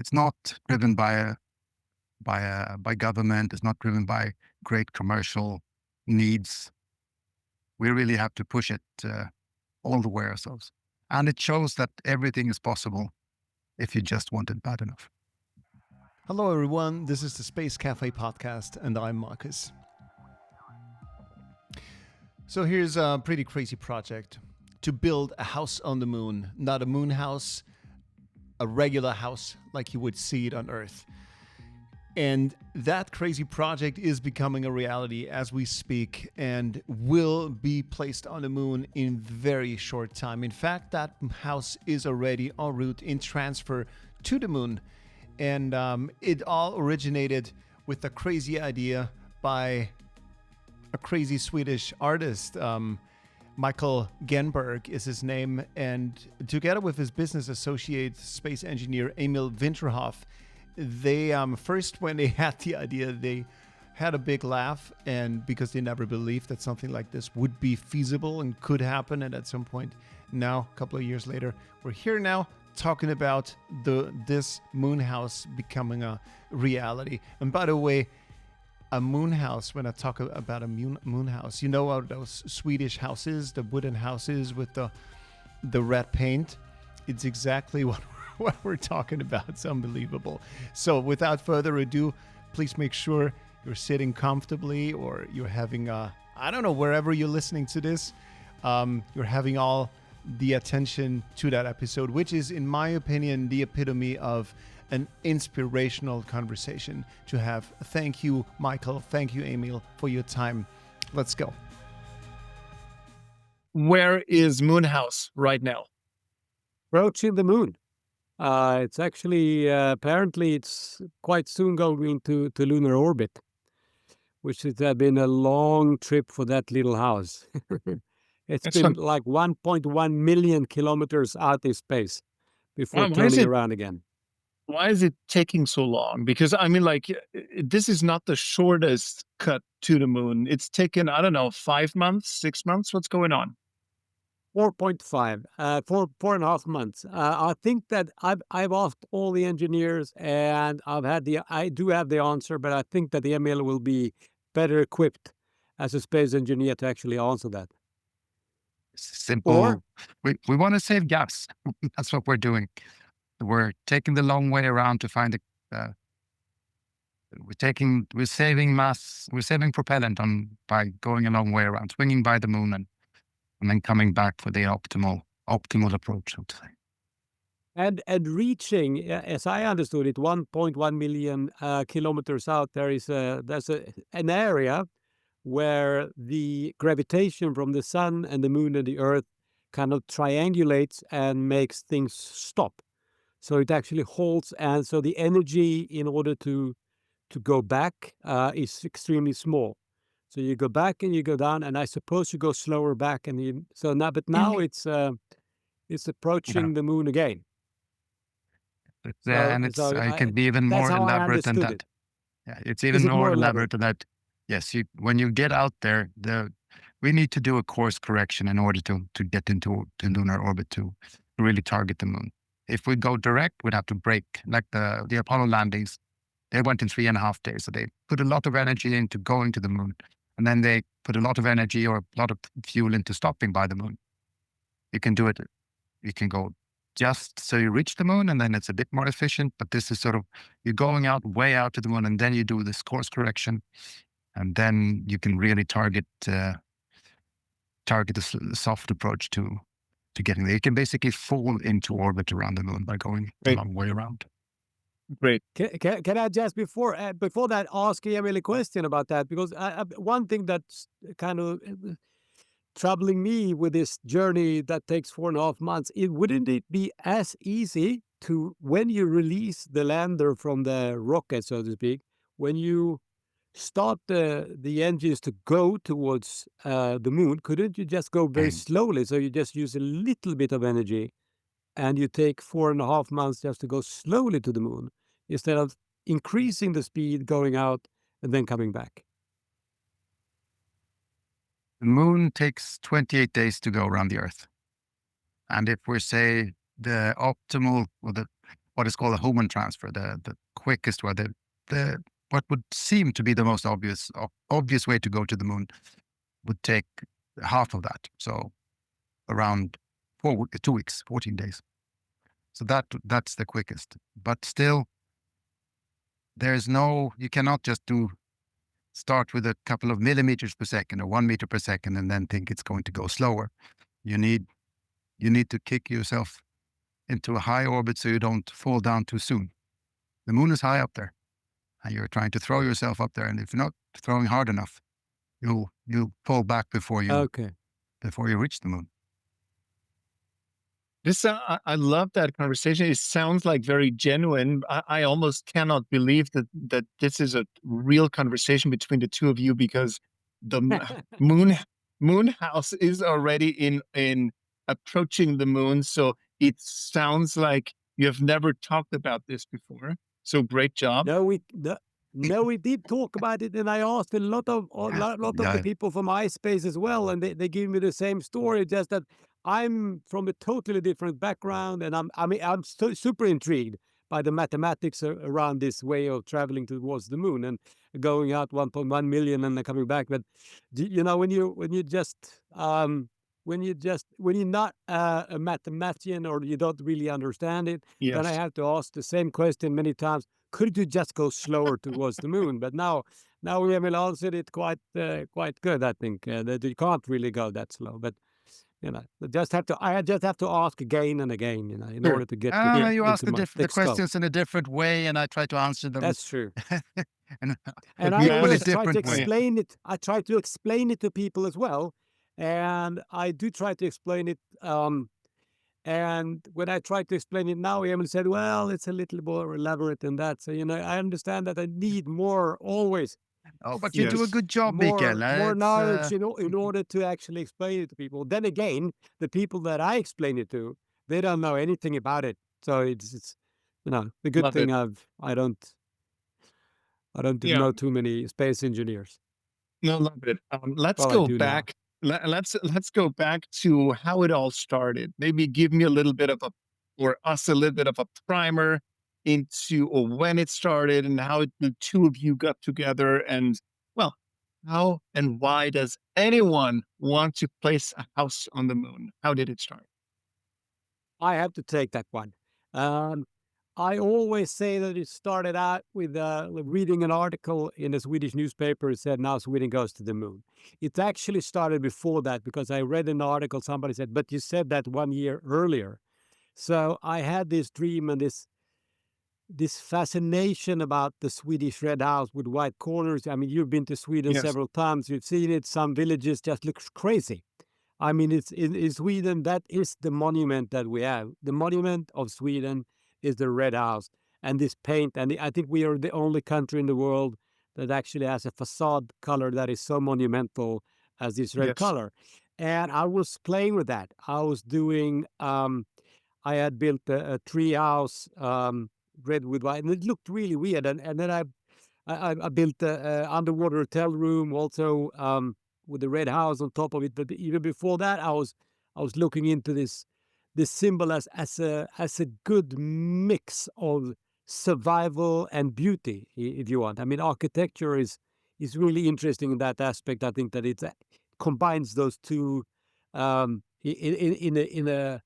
It's not driven by government. It's not driven by great commercial needs. We really have to push it all the way ourselves. And it shows that everything is possible if you just want it bad enough. Hello, everyone. This is the Space Cafe podcast, and I'm Marcus. So here's a pretty crazy project to build a house on the moon. Not a moon house, a regular house like you would see it on Earth. And that crazy project is becoming a reality as we speak and will be placed on the moon in very short time. In fact, that house is already en route in transfer to the moon. And it all originated with a crazy idea by a crazy Swedish artist. Mikael Genberg is his name. And together with his business associate, space engineer Emil Vinterhav, they first, when they had the idea, they had a big laugh, and because they never believed that something like this would be feasible and could happen. And at some point now, a couple of years later, we're here now talking about this moon house becoming a reality. And by the way, a moon house, when I talk about a moon house, you know those Swedish houses, the wooden houses with the red paint? It's exactly what we're talking about. It's unbelievable. So without further ado, please make sure you're sitting comfortably, or you're having I don't know, wherever you're listening to this, you're having all the attention to that episode, which is, in my opinion, the epitome of an inspirational conversation to have. Thank you, Mikael. Thank you, Emil, for your time. Let's go. Where is Moonhouse right now? Approaching the moon. It's actually, apparently it's quite soon going into lunar orbit, which has been a long trip for that little house. It's been like 1.1 million kilometers out in space before turning around again. Why is it taking so long? Because I mean, like, this is not the shortest cut to the moon. It's taken, I don't know, 5 months, 6 months. What's going on? 4.5, 4.5 months. I think that I've asked all the engineers, and I do have the answer, but I think that the Emil will be better equipped as a space engineer to actually answer that. Simple. Or, we want to save gas. That's what we're doing. We're taking the long way around to find we're saving mass. We're saving propellant by going a long way around, swinging by the moon and then coming back for the optimal approach, I would say. And reaching, as I understood it, 1.1 million kilometers out, there's an area where the gravitation from the sun and the moon and the earth kind of triangulates and makes things stop. So it actually holds, and so the energy in order to go back is extremely small. So you go back and you go down, and I suppose you go slower back, but now it's approaching the moon again. It can be even more elaborate than that. Yeah, it's even more elaborate than that. Yes, when you get out there, we need to do a course correction in order to get into lunar orbit to really target the moon. If we go direct, we'd have to brake, like the Apollo landings. They went in 3.5 days. So they put a lot of energy into going to the moon. And then they put a lot of energy or a lot of fuel into stopping by the moon. You can do it. You can go just so you reach the moon, and then it's a bit more efficient. But this is sort of, you're going way out to the moon, and then you do this course correction. And then you can really target the soft approach to getting there. You can basically fall into orbit around the moon by going a long way around. Great. Can I just before that ask Emil a question about that? Because one thing that's kind of troubling me with this journey that takes 4.5 months, wouldn't it be as easy to, when you release the lander from the rocket, so to speak, when you start the engines to go towards the moon, couldn't you just go very slowly? So you just use a little bit of energy, and you take 4.5 months just to go slowly to the moon, instead of increasing the speed, going out, and then coming back. The moon takes 28 days to go around the Earth. And if we say the optimal, or what is called a Hohmann transfer, the quickest way, the what would seem to be the most obvious way to go to the moon would take half of that. So around 2 weeks, 14 days. So that's the quickest. But still, you cannot just start with a couple of millimeters per second or 1 meter per second and then think it's going to go slower. You need to kick yourself into a high orbit so you don't fall down too soon. The moon is high up there, and you're trying to throw yourself up there, and if you're not throwing hard enough, you'll fall back before you reach the moon. I love that conversation. It sounds like very genuine. I almost cannot believe that this is a real conversation between the two of you, because the moon house is already in approaching the moon. So it sounds like you have never talked about this before. So great job. No, we did talk about it, and I asked a lot of the people from iSpace as well, and they gave me the same story. Just that I'm from a totally different background, and I'm super intrigued by the mathematics around this way of traveling towards the moon and going out 1.1 million and then coming back. But when you're not a mathematician, or you don't really understand it, then I have to ask the same question many times. Could you just go slower towards the moon? But now Emil answered it quite good. I think that you can't really go that slow. But I just have to ask again and again, in order to get. You ask the questions in a different way, and I try to answer them. That's true. and I always try to explain it. I try to explain it to people as well, and I do try to explain it. And when I tried to explain it now, Emil said, well, it's a little more elaborate than that. So, I understand that I need more always. Oh, but you do a good job, Mikael. More knowledge, in order to actually explain it to people. Then again, the people that I explain it to, they don't know anything about it. So it's the good thing I don't know too many space engineers. No, love it. Let's go back. Let's go back to how it all started. Maybe give me a little bit of a primer into when it started and how the two of you got together, and how and why does anyone want to place a house on the moon? How did it start? I have to take that one. I always say that it started out with reading an article in a Swedish newspaper. It said, now Sweden goes to the moon. It actually started before that, because I read an article, somebody said, but you said that 1 year earlier. So I had this dream and this fascination about the Swedish red house with white corners. I mean, you've been to Sweden several times. You've seen it. Some villages just look crazy. I mean, it's in Sweden, that is the monument that we have. The monument of Sweden is the red house and this paint. And I think we are the only country in the world that actually has a facade color that is so monumental as this red color. And I was playing with that. I was doing, I had built a tree house, red with white, and it looked really weird. And then I built an underwater hotel room also, with the red house on top of it. But even before that, I was looking into this symbol as a good mix of survival and beauty, if you want. I mean, architecture is really interesting in that aspect. I think that it combines those two in a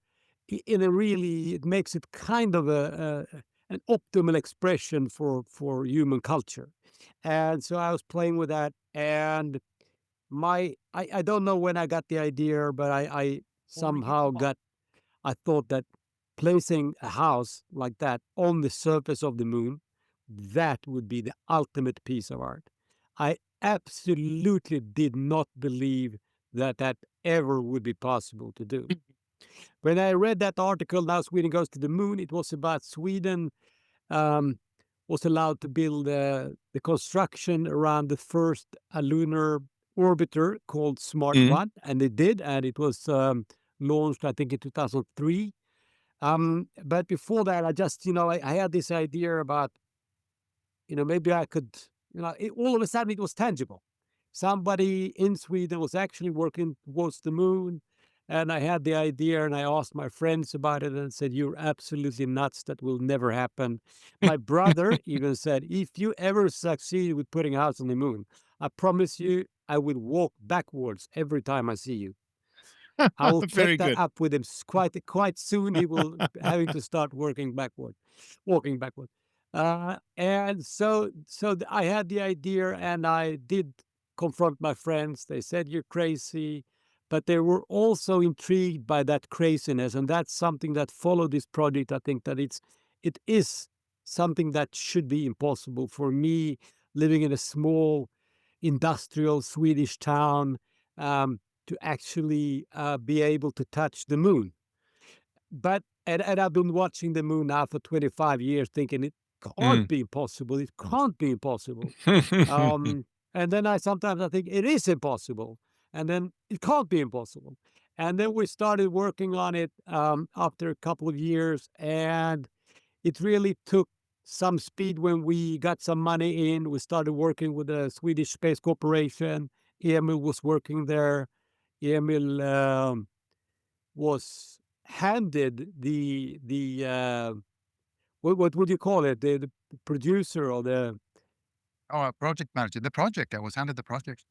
really, it makes it kind of an optimal expression for human culture. And so I was playing with that, and I don't know when I got the idea, but I somehow I thought that placing a house like that on the surface of the moon, that would be the ultimate piece of art. I absolutely did not believe that ever would be possible to do. When I read that article, now Sweden goes to the moon, it was about Sweden was allowed to build the construction around the first lunar orbiter called Smart 1, and they did, and it was launched, I think, in 2003. But before that, I just, I had this idea about, maybe I could, all of a sudden it was tangible. Somebody in Sweden was actually working towards the moon, And I had the idea, and I asked my friends about it and said, "You're absolutely nuts. That will never happen." My brother even said, "If you ever succeed with putting a house on the moon, I promise you, I will walk backwards every time I see you." I will Very take that good. up with him quite soon. He will having to start walking backward. And so I had the idea, and I did confront my friends. They said, "You're crazy," but they were also intrigued by that craziness, and that's something that followed this project. I think that it is something that should be impossible for me, living in a small industrial Swedish town. To actually be able to touch the moon. And I've been watching the moon now for 25 years, thinking it can't be impossible. It can't be impossible. And then sometimes I think it is impossible, and then it can't be impossible. And then we started working on it after a couple of years, and it really took some speed when we got some money in. We started working with the Swedish Space Corporation. Emil was working there. Emil was handed what would you call it, the producer or the Oh, a project manager. The project. I was handed the project.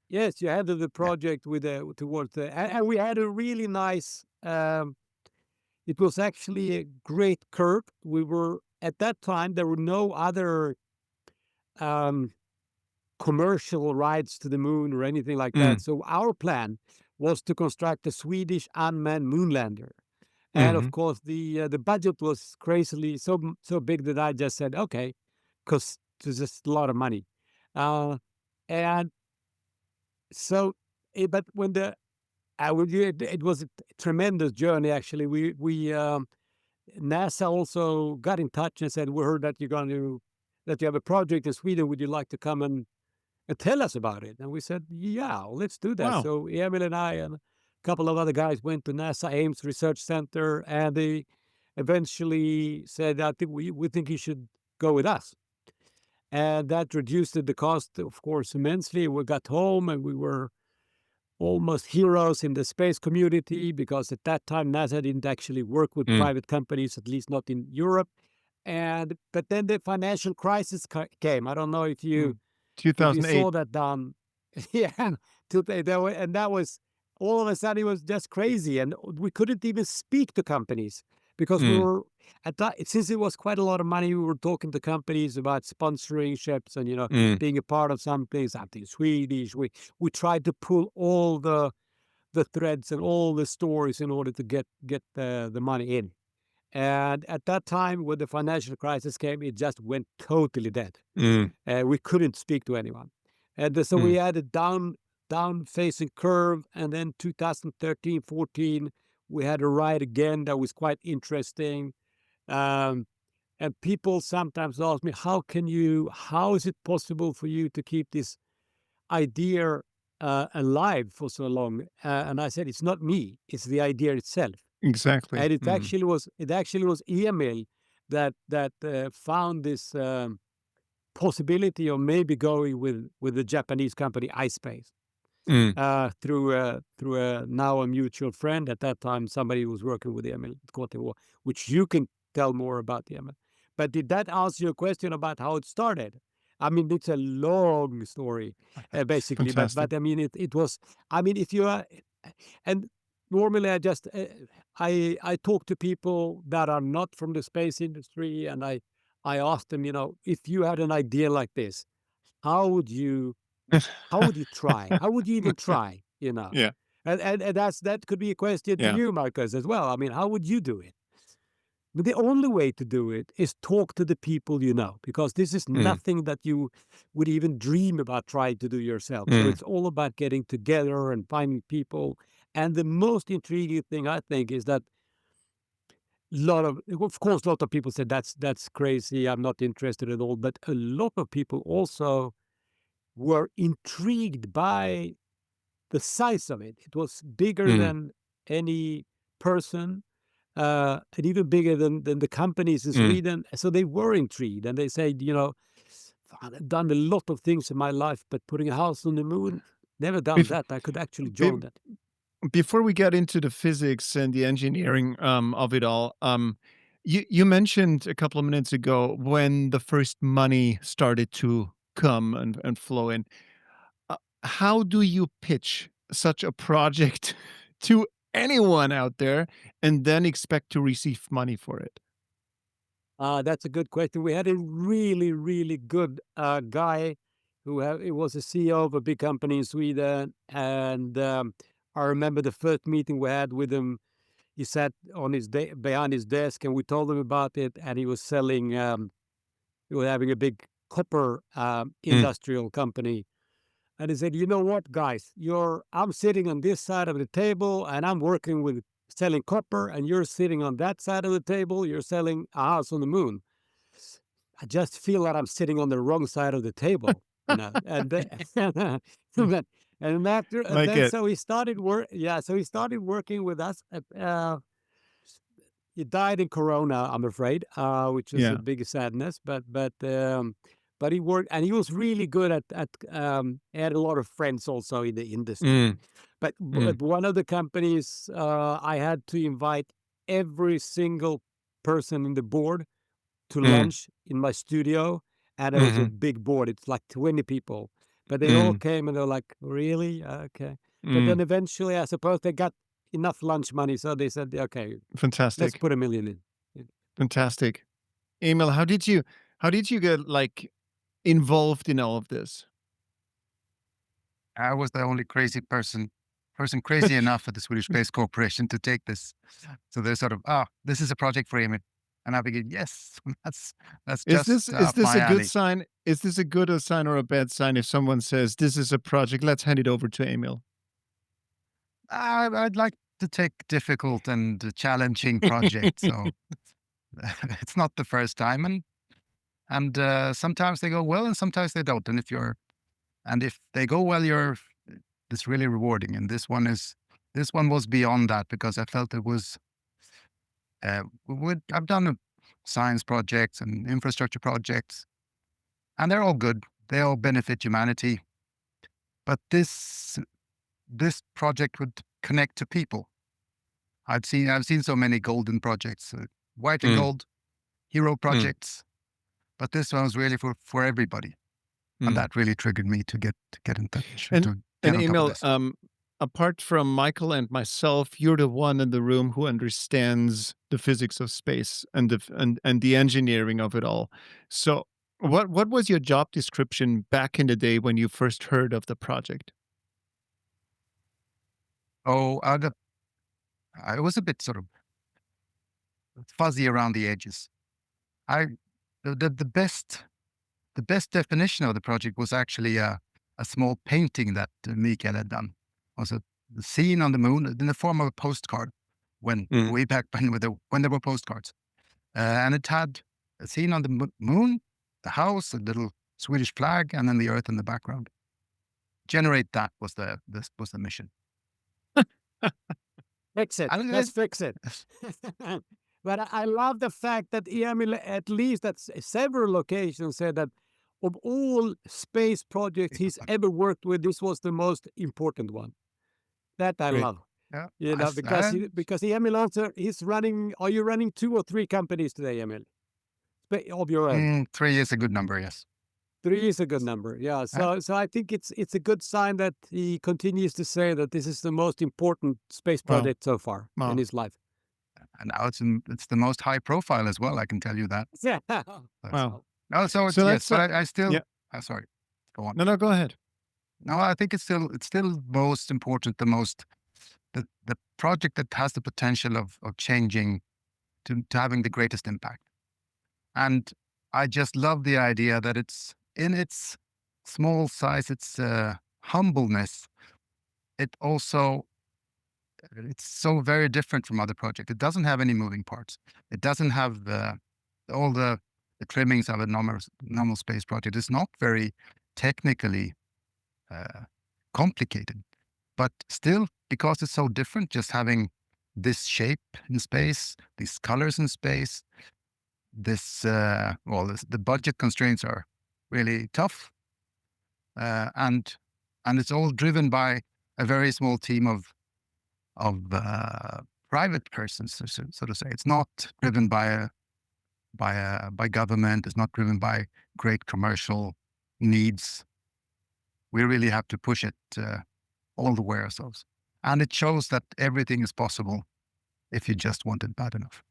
yes, you handed the Yeah. project with towards the and we had a really nice. It was actually a great curve. We were at that time there were no other um, commercial rides to the moon or anything like that. So our plan was to construct a Swedish unmanned moonlander. And of course, the budget was crazily so big that I just said, okay, because there's just a lot of money. And so, but when it was a tremendous journey, actually. NASA also got in touch and said, "We heard that that you have a project in Sweden. Would you like to come and tell us about it?" And we said, "Yeah, let's do that." Wow. So Emil and I and a couple of other guys went to NASA Ames Research Center, and they eventually said, "I think we think you should go with us." And that reduced the cost, of course, immensely. We got home, and we were almost heroes in the space community, because at that time NASA didn't actually work with private companies, at least not in Europe. But then the financial crisis came. I don't know if you 2008. saw that down. Yeah, and that was all of a sudden it was just crazy, and we couldn't even speak to companies because we were at that. Since it was quite a lot of money, we were talking to companies about sponsoring ships and being a part of something Swedish. We tried to pull all the threads and all the stories in order to get the money in. And at that time, when the financial crisis came, it just went totally dead. We couldn't speak to anyone. And so we had a down-facing curve. And then 2013, 14, we had a ride again that was quite interesting. And people sometimes ask me, how is it possible for you to keep this idea alive for so long? And I said, it's not me, it's the idea itself. Exactly. And it actually was Emil that found this possibility of maybe going with the Japanese company iSpace through a now a mutual friend at that time, somebody who was working with Emil, which you can tell more about, Emil. But did that answer your question about how it started? I mean, it's a long story, basically. Fantastic. But I mean, it was. I mean, if you are, and normally I talk to people that are not from the space industry, and I ask them, if you had an idea like this, how would you try? How would you even try? Yeah. And that could be a question to Yeah. you, Marcus, as well. I mean, how would you do it? But the only way to do it is talk to the people you know, because this is nothing that you would even dream about trying to do yourself. So it's all about getting together and finding people. And the most intriguing thing, I think, is that of course, a lot of people said that's crazy. I'm not interested at all. But a lot of people also were intrigued by the size of it. It was bigger than any person, and even bigger than the companies in Sweden. So they were intrigued, and they said, I've done a lot of things in my life, but putting a house on the moon, never done that. I could actually join that. before we get into the physics and the engineering of it all, you mentioned a couple of minutes ago when the first money started to come and flow in. How do you pitch such a project to anyone out there and then expect to receive money for it? That's a good question. We had a really, really good guy it was a CEO of a big company in Sweden, and I remember the first meeting we had with him. He sat on behind his desk, and we told him about it. And he was selling. He was having a big copper industrial company, and he said, "You know what, guys? I'm sitting on this side of the table, and I'm working with selling copper, and you're sitting on that side of the table. You're selling a house on the moon. I just feel that I'm sitting on the wrong side of the table, you know." And then, and after and Like then it. so he started work. Yeah, so he started working with us. He died in Corona, I'm afraid, which is Yeah. a big sadness. But he worked, and he was really good he had a lot of friends also in the industry. But at one of the companies, I had to invite every single person in the board to lunch in my studio, and it was a big board. It's like 20 people, but they all came and they're like, "Really? Okay." But then eventually, I suppose they got enough lunch money, so they said, "Okay, let's Fantastic. put 1 million in." Fantastic. Emil, how did you get like involved in all of this? I was the only person crazy enough at the Swedish Space Corporation to take this. So they're sort of, this is a project for Emil. And I figured, yes, that's just Is up this my a good alley. sign? Is this a good sign or a bad sign if someone says this is a project? Let's hand it over to Emil. I'd like to take difficult and challenging projects. So it's not the first time. And sometimes they go well and sometimes they don't. And if they go well, it's really rewarding. And this one was beyond that because I felt it was, I've done science projects and infrastructure projects, and they're all good. They all benefit humanity. But this project would connect to people. I've seen so many golden projects, white and gold hero projects, but this one was really for everybody, and that really triggered me to get in touch And to get on top of Emil, this. apart from Michael and myself, you're the one in the room who understands the physics of space and the engineering of it all. So, what was your job description back in the day when you first heard of the project? Oh, I was a bit sort of fuzzy around the edges. I the best definition of the project was actually a small painting that Mikael had done. It was the scene on the moon in the form of a postcard when way back when there were postcards, and it had a scene on the moon, the house, a little Swedish flag, and then the Earth in the background. Generate that was the mission. Fix it. Let's fix it. But I love the fact that Emil, at least at several occasions, said that of all space projects he's ever worked with, this was the most important one. That I love. Yeah, You know, because Emil answer, are you running 2 or 3 companies today, Emil? Of your own? 3 is a good number, yes. 3 is a good number, yeah. So I think it's a good sign that he continues to say that this is the most important space project so far in his life. And now it's the most high profile as well, I can tell you that. Yeah. Wow. No, so it's, yes, but I still, sorry, go on. No, go ahead. No, I think it's still most important, the project that has the potential of changing to having the greatest impact. And I just love the idea that it's in its small size, its humbleness. It's so very different from other projects. It doesn't have any moving parts. It doesn't have all the trimmings of a normal space project. It's not very technically complicated, but still, because it's so different, just having this shape in space, these colors in space, the budget constraints are really tough, and it's all driven by a very small team of private persons, so to say. It's not driven by government. It's not driven by great commercial needs. We really have to push it all the way ourselves, and it shows that everything is possible if you just want it bad enough.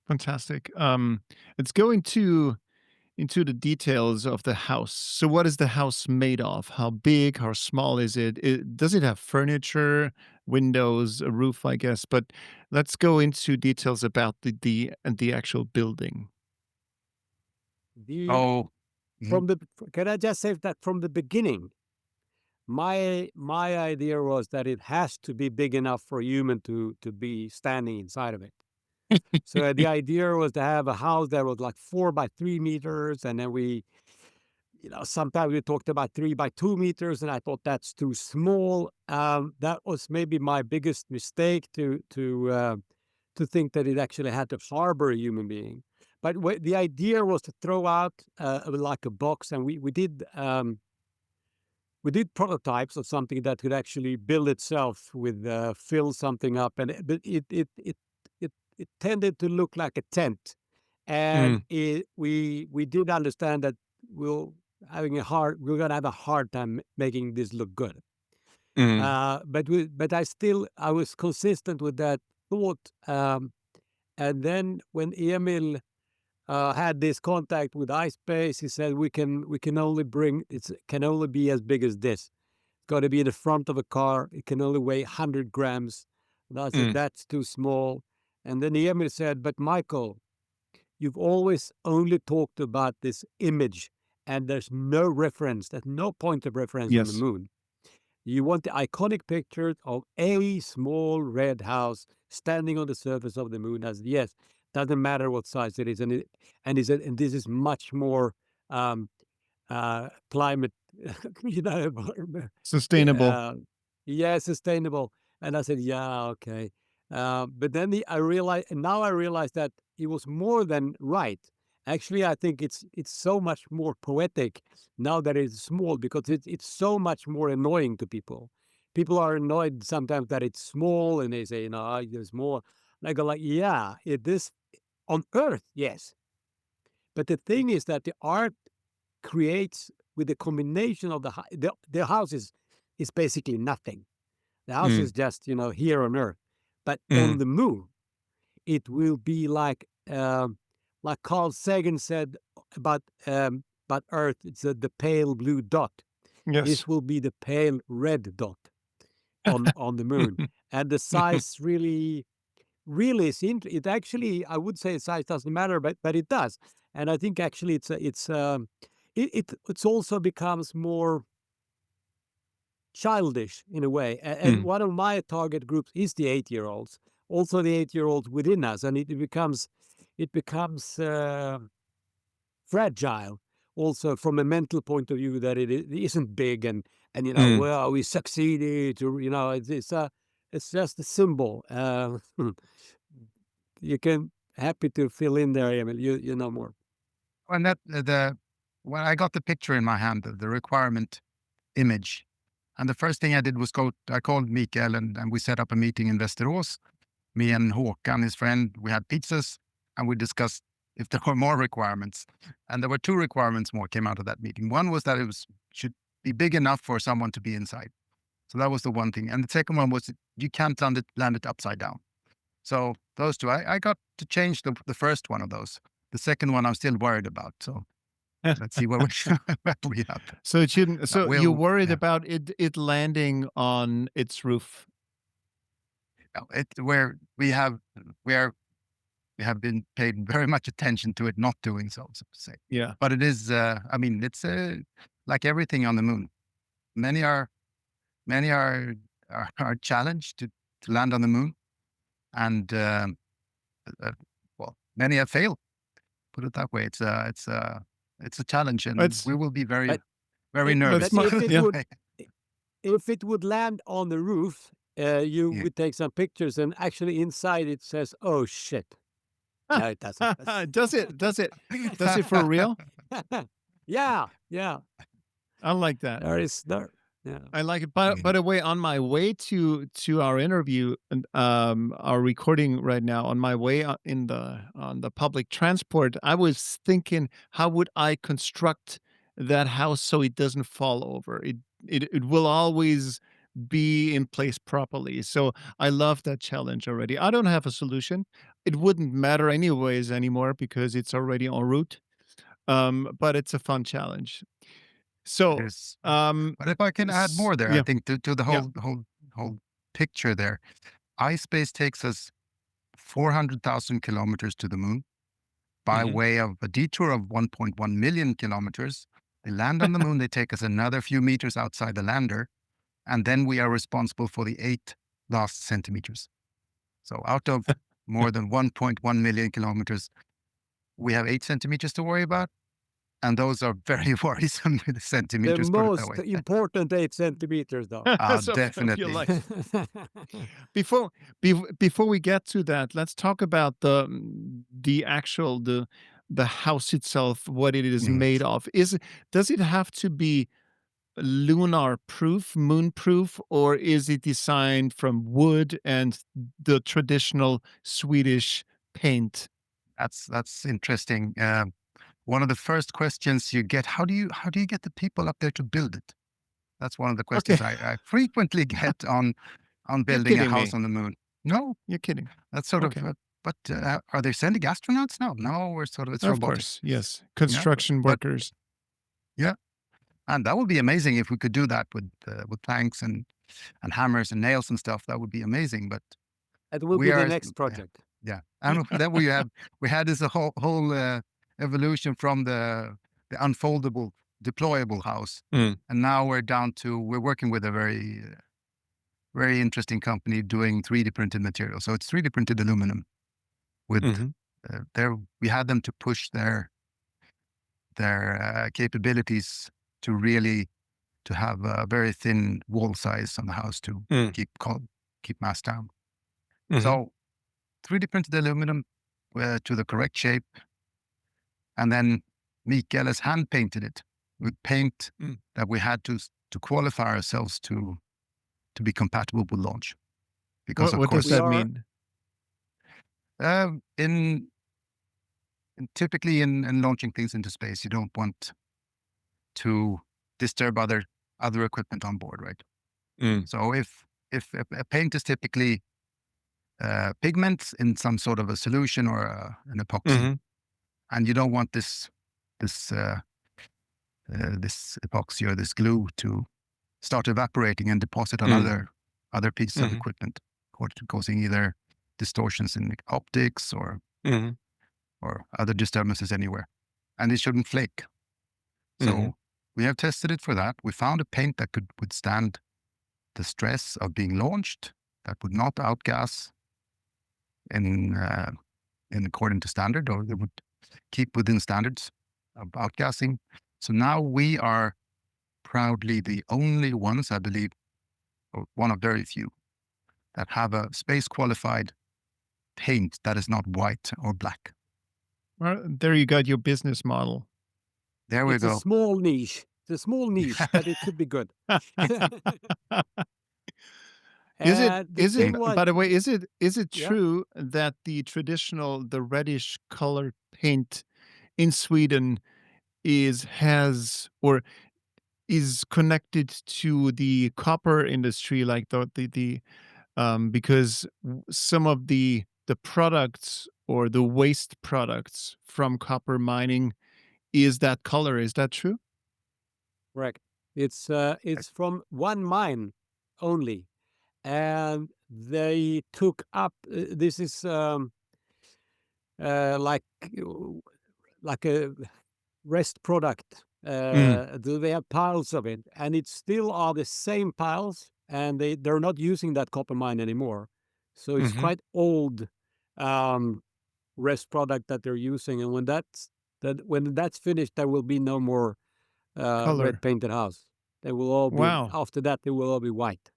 Fantastic. Let's go into the details of the house. So what is the house made of? How big, how small is it? Does it have furniture, windows, a roof, I guess? But let's go into details about the actual building. Oh, Can I just say that from the beginning, my idea was that it has to be big enough for a human to be standing inside of it. So the idea was to have a house that was like 4 by 3 meters, and then sometimes we talked about 3 by 2 meters, and I thought that's too small. That was maybe my biggest mistake to think that it actually had to harbor a human being. But the idea was to throw out like a box, and we did prototypes of something that could actually build itself with fill something up, but it tended to look like a tent, and we did understand that we're gonna have a hard time making this look good. But I was consistent with that thought, and then when Emil had this contact with iSpace, he said we can only can only be as big as this. It's got to be in the front of a car. It can only weigh 100 grams. And I said that's too small. And then Emil said, but Mikael, you've always only talked about this image, and there's no reference. There's no point of reference on the moon. You want the iconic picture of a small red house standing on the surface of the moon. As yes, doesn't matter what size it is, and this is much more climate, sustainable. Yeah, sustainable. And I said, yeah, okay. But then I realized that it was more than right. Actually, I think it's so much more poetic now that it's small, because it's so much more annoying to people. People are annoyed sometimes that it's small, and they say, it's more. And I go like, yeah, it is on Earth, yes. But the thing is that the art creates with the combination of the house is basically nothing. The house is just here on Earth, but on the moon, it will be like Carl Sagan said about Earth. It's the pale blue dot. Yes. This will be the pale red dot on the moon, and the size really is it actually, I would say size doesn't matter, but it does. And I think actually it's also becomes more childish in a way. And one of my target groups is the 8-year-olds, also the 8-year-olds within us, and it becomes fragile also from a mental point of view, that it isn't big and well, we succeeded, it's just a symbol. You can happy to fill in there, Emil. You know more. When when I got the picture in my hand, the requirement image, and the first thing I did was I called Mikael, and we set up a meeting in Västerås. Me and Håkan, his friend, we had pizzas, and we discussed if there were more requirements. And there were 2 requirements more came out of that meeting. One was that it should be big enough for someone to be inside. So that was the one thing. And the second one was you can't land it upside down. So those 2, I got to change the first one of those. The second one I'm still worried about. So let's see what we have. So it shouldn't. So you're worried about it landing on its roof? We have been paid very much attention to it not doing so to say. Yeah. But it is. It's like everything on the moon. Many are challenged to land on the moon, and many have failed. Put it that way. It's a challenge, and we will be very nervous. If it would land on the roof, you would take some pictures, and actually inside it says, "Oh shit." No, it doesn't. Does it? Does it for real? Yeah. I like that. Yeah. I like it. By the way, on my way to our interview and our recording right now, on my way on the public transport, I was thinking, how would I construct that house so it doesn't fall over? It will always be in place properly. So I love that challenge already. I don't have a solution. It wouldn't matter anyways anymore because it's already en route. But it's a fun challenge. It So, is. But if I can add more there, I yeah, think to the yeah. whole picture there, iSpace takes us 400,000 kilometers to the moon by Mhm. way of a detour of 1.1 million kilometers. They land on the moon, they take us another few meters outside the lander, and then we are responsible for the 8 last centimeters. So out of more than 1.1 million kilometers, we have 8 centimeters to worry about. And those are very worrisome The centimeters, put it that most way. important 8 centimeters, though. Of your Definitely. life. Before before we get to that, let's talk about the actual the house itself, what it is Mm. made of. Does it have to be lunar proof, moon proof, or is it designed from wood and the traditional Swedish paint? That's interesting. One of the first questions you get, how do you get the people up there to build it? That's one of the Okay, questions I frequently get on you're building a kidding house me. on the moon. No, You're kidding. that's sort of, Okay. but are they sending astronauts? No, we're sort of, it's Of robotic. course, yes. Yeah, Construction but workers. yeah, and that would be amazing if we could do that with planks and hammers and nails and stuff. That would be amazing. But It will we be the are, next project. yeah, and then we had this whole evolution from the unfoldable, deployable house, Mm, and now we're working with a very interesting company doing 3D printed material. So it's 3D printed aluminum with mhm, we had them to push their capabilities to really to have a very thin wall size on the house to mm, keep mass down. mhm. So 3D printed aluminum to the correct shape, and then Mikael has hand painted it with paint Mm. that we had to qualify ourselves to be compatible with launch, because of What does We course that are mean? uh, in typically in launching things into space, you don't want to disturb other equipment on board, right? Mm, So if a paint is typically pigments in some sort of a solution or an epoxy, mhm, and you don't want this this epoxy or this glue to start evaporating and deposit on mm, other pieces of mhm, equipment, causing either distortions in the optics mhm, or other disturbances anywhere, and it shouldn't flake. mhm. So we have tested it for that. We found a paint that could withstand the stress of being launched, that would not outgas in according to standard, or they would keep within standards of outgassing. So now we are proudly the only ones, I believe, or one of very few, that have a space qualified paint that is not white or black. Well, there you got your business model. There we It's a go. small niche. It's a small niche, but it could be good. The Is it thing was, by the way, is it yeah, true that the traditional the reddish color paint in Sweden has or is connected to the copper industry, like the because some of the products or the waste products from copper mining is that color. Is that true? correct. It's from one mine only, and they took up. This is like like a rest product. Mm, Do they have piles of it, and it still are the same piles, and they're not using that copper mine anymore. So it's mhm. quite old um, rest product that they're using, and when that's finished, there will be no more red Color. painted house. They will all be Wow. after that. They will all be white.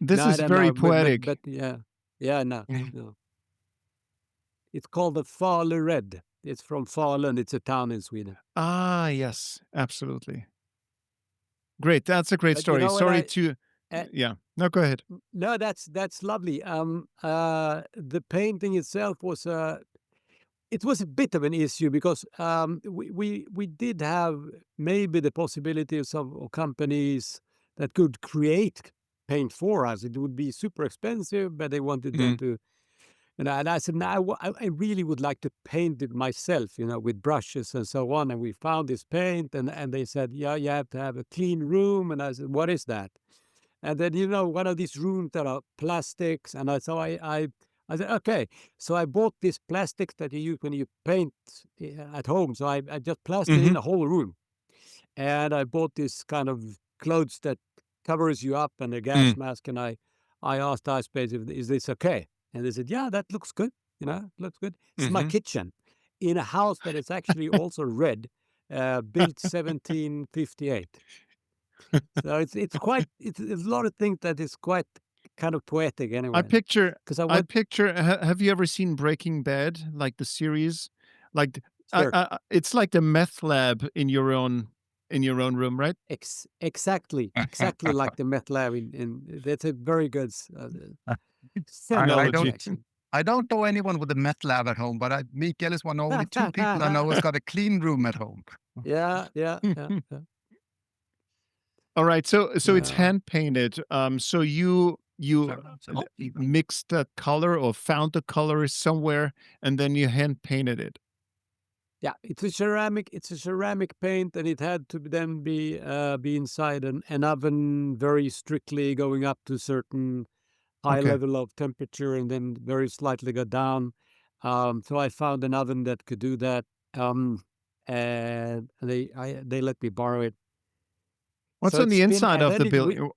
This No, I is don't very know, poetic. but yeah, yeah, no, Mm. no. It's called the Falu Red. It's from Falun. It's a town in Sweden. Ah, yes, absolutely. Great. That's a great But you story. know what Sorry to, yeah. No, go ahead. no, that's lovely. The painting itself was it was a bit of an issue because we did have maybe the possibility of some companies that could create paint for us. It would be super expensive, but they wanted them to, and I said, no, I really would like to paint it myself, with brushes and so on. And we found this paint, and they said, yeah, you have to have a clean room. And I said, what is that? And then, one of these rooms that are plastics. And I said, okay. So I bought this plastics that you use when you paint at home. So I just plastered in a whole room. And I bought this kind of clothes that covers you up and a gas mask. And I asked iSpace, is this okay? And they said, yeah, that looks good. Looks good. It's my kitchen in a house that is actually also red, built 1758. So it's a lot of things that is quite kind of poetic I anyway. picture, Because have you ever seen Breaking Bad, like the series? Like, sure. it's like the meth lab in your own room, right? Exactly like the meth lab that's a very good I don't connection. I don't know anyone with a meth lab at home, but Mikael is one of only two people I know who's got a clean room at home. Yeah. All right, so it's hand painted. So you mixed the color or found the color somewhere, and then you hand painted it. Yeah, it's a ceramic paint, and it had to then be inside an oven, very strictly going up to a certain high Okay. level of temperature, and then very slightly go down. So I found an oven that could do that, and they let me borrow it. What's So on the it's been, inside and of then the building?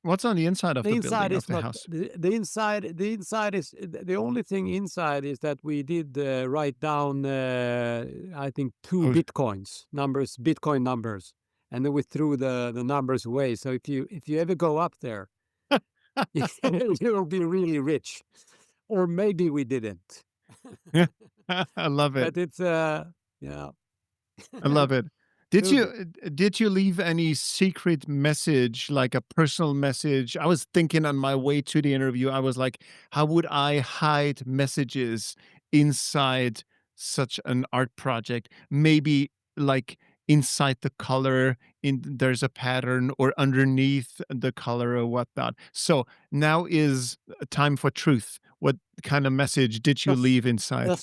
What's on the inside of the the inside building, of is the not house? the inside. The inside is the only thing inside is that we did write down, I think, two Oh, Bitcoin numbers, and then we threw the numbers away. So if you ever go up there, you'll be really rich, or maybe we didn't. I love it. But it's yeah. I love it. Could be. Did you leave any secret message, like a personal message? I was thinking on my way to the interview, I was like, how would I hide messages inside such an art project? Maybe like inside the color, there's a pattern, or underneath the color or whatnot. So now is time for truth. What kind of message did you Of leave inside?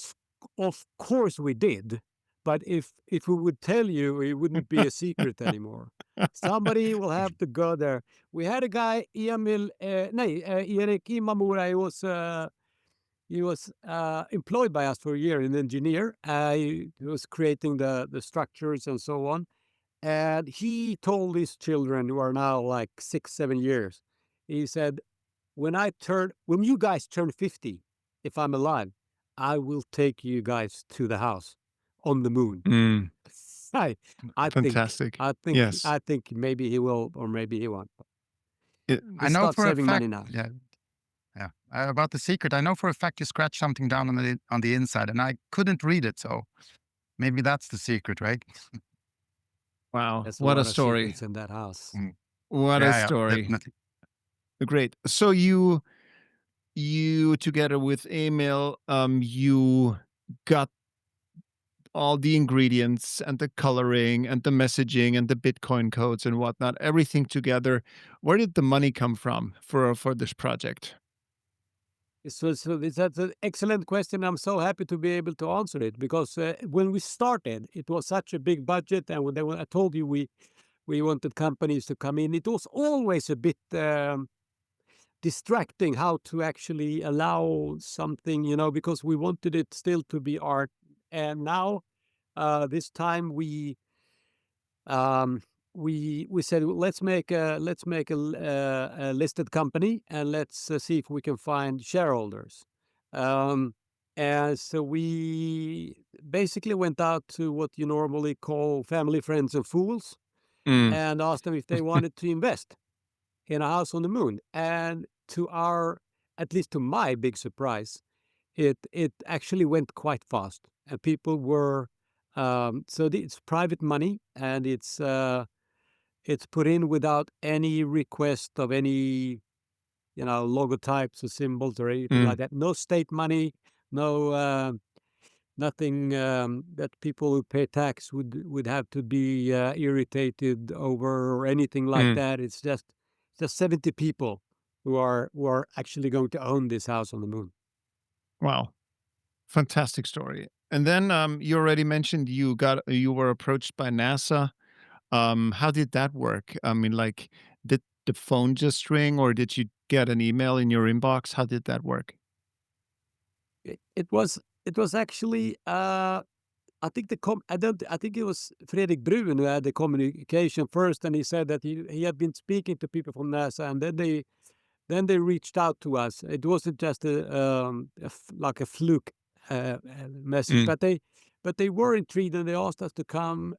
of course we did, but if we would tell you, it wouldn't be a secret anymore. Somebody will have to go there. We had a guy, Erik Imamura. He was employed by us for a year, an engineer. He was creating the structures and so on. And he told his children, who are now like 6-7 years, he said, when you guys turn 50, if I'm alive, I will take you guys to the house on the moon. Mm, I, fantastic. Yes. I think maybe he will, or maybe he won't. I He's know start for a saving money fact, now. yeah, about the secret. I know for a fact you scratched something down on the inside, and I couldn't read it, so maybe that's the secret, right? Wow. There's a What a lot of story. secrets in that house. What a Yeah, story. definitely. Great. So you together with Emil, you got all the ingredients and the coloring and the messaging and the Bitcoin codes and whatnot, everything together. Where did the money come from for this project? That's an excellent question. I'm so happy to be able to answer it because when we started, it was such a big budget, and when I told you we wanted companies to come in, it was always a bit distracting how to actually allow something, because we wanted it still to be art. And now, this time we said, let's make a a listed company, and let's see if we can find shareholders. And so we basically went out to what you normally call family, friends, and fools, Mm, and asked them if they wanted to invest in a house on the moon. And at least to my big surprise, it actually went quite fast, and people were it's private money, and it's it's put in without any request of any, logotypes or symbols or anything like that. No state money, no nothing that people who pay tax would have to be irritated over or anything like that. It's just 70 people who are actually going to own this house on the moon. Wow. Fantastic story. And then you already mentioned you were approached by NASA. How did that work? I mean, like, did the phone just ring, or did you get an email in your inbox? How did that work? It was actually I think I think it was Fredrik Bruun who had the communication first, and he said that he had been speaking to people from NASA, and then they reached out to us. It wasn't just like a fluke message, but they were intrigued and they asked us to come.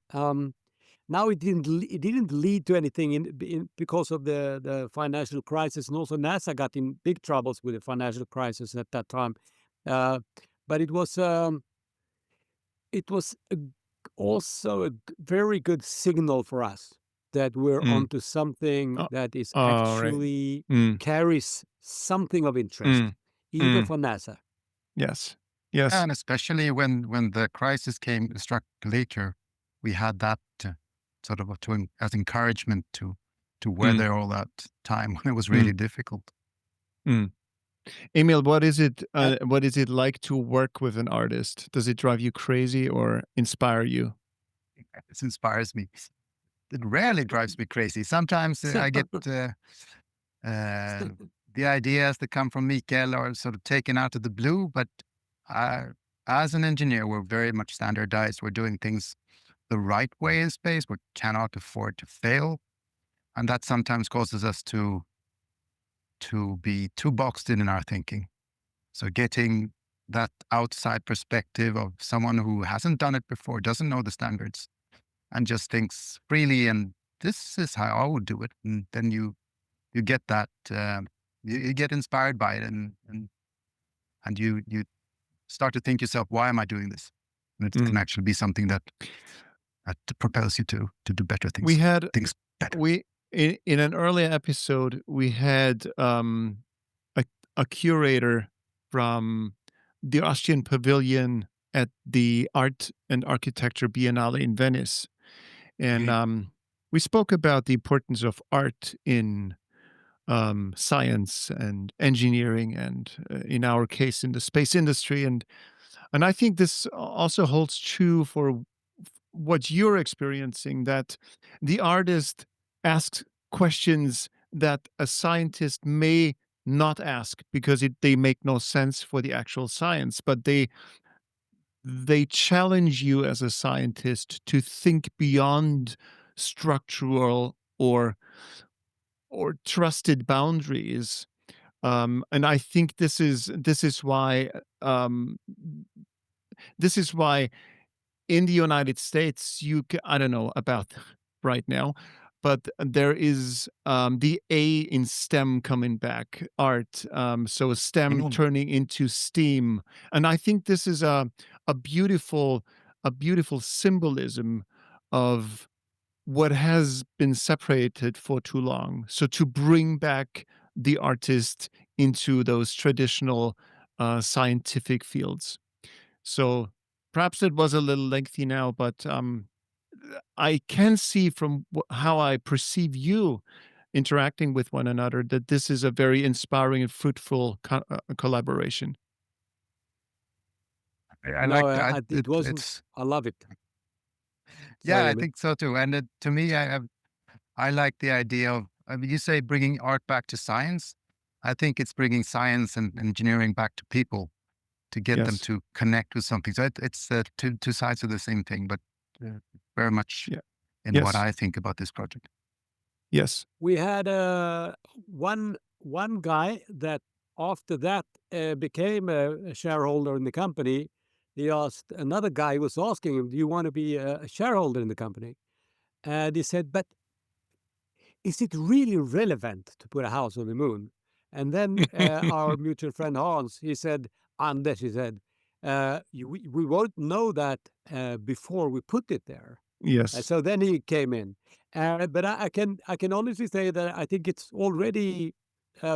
Now it didn't lead to anything because of the financial crisis, and also NASA got in big troubles with the financial crisis at that time. But it was also a very good signal for us that we're onto something that is actually carries something of interest, even for NASA. Yes. Yes. And especially when the crisis struck later, we had that sort of as encouragement to weather all that time when it was really difficult. Emil, what is it like to work with an artist? Does it drive you crazy or inspire you? It inspires me. It rarely drives me crazy. Sometimes I get the ideas that come from Mikael are sort of taken out of the blue, but as an engineer, we're very much standardized. We're doing things the right way in space. We cannot afford to fail. And that sometimes causes us to be too boxed in our thinking. So getting that outside perspective of someone who hasn't done it before, doesn't know the standards, and just thinks freely, and this is how I would do it. And then you get that, you get inspired by it, and you start to think yourself, why am I doing this? And it can actually be something that propels you to do better things. We had things better. In an earlier episode, we had a curator from the Austrian Pavilion at the Art and Architecture Biennale in Venice. And we spoke about the importance of art in science and engineering, and in our case, in the space industry. And I think this also holds true for what you're experiencing, that the artist asks questions that a scientist may not ask because they make no sense for the actual science, but they challenge you as a scientist to think beyond structural or trusted boundaries. And I think this is why in the United States, I don't know about right now, but there is the A in STEM coming back, art. So STEM turning into STEAM. And I think this is a beautiful symbolism of what has been separated for too long. So to bring back the artist into those traditional scientific fields. So perhaps it was a little lengthy now, but I can see from how I perceive you interacting with one another that this is a very inspiring and fruitful collaboration. I like that. It wasn't. I love it. Yeah, I think so too. And to me, I like the idea of, you say bringing art back to science. I think it's bringing science and engineering back to people, to get them to connect with something. So it's two sides of the same thing, but very much in what I think about this project. Yes. We had one guy that after that became a shareholder in the company. He asked another guy who was asking him, do you want to be a shareholder in the company? And he said, but is it really relevant to put a house on the moon? And then our mutual friend Hans, Anders, he said, we won't know that before we put it there. Yes. So then he came in. But I can honestly say that I think it's already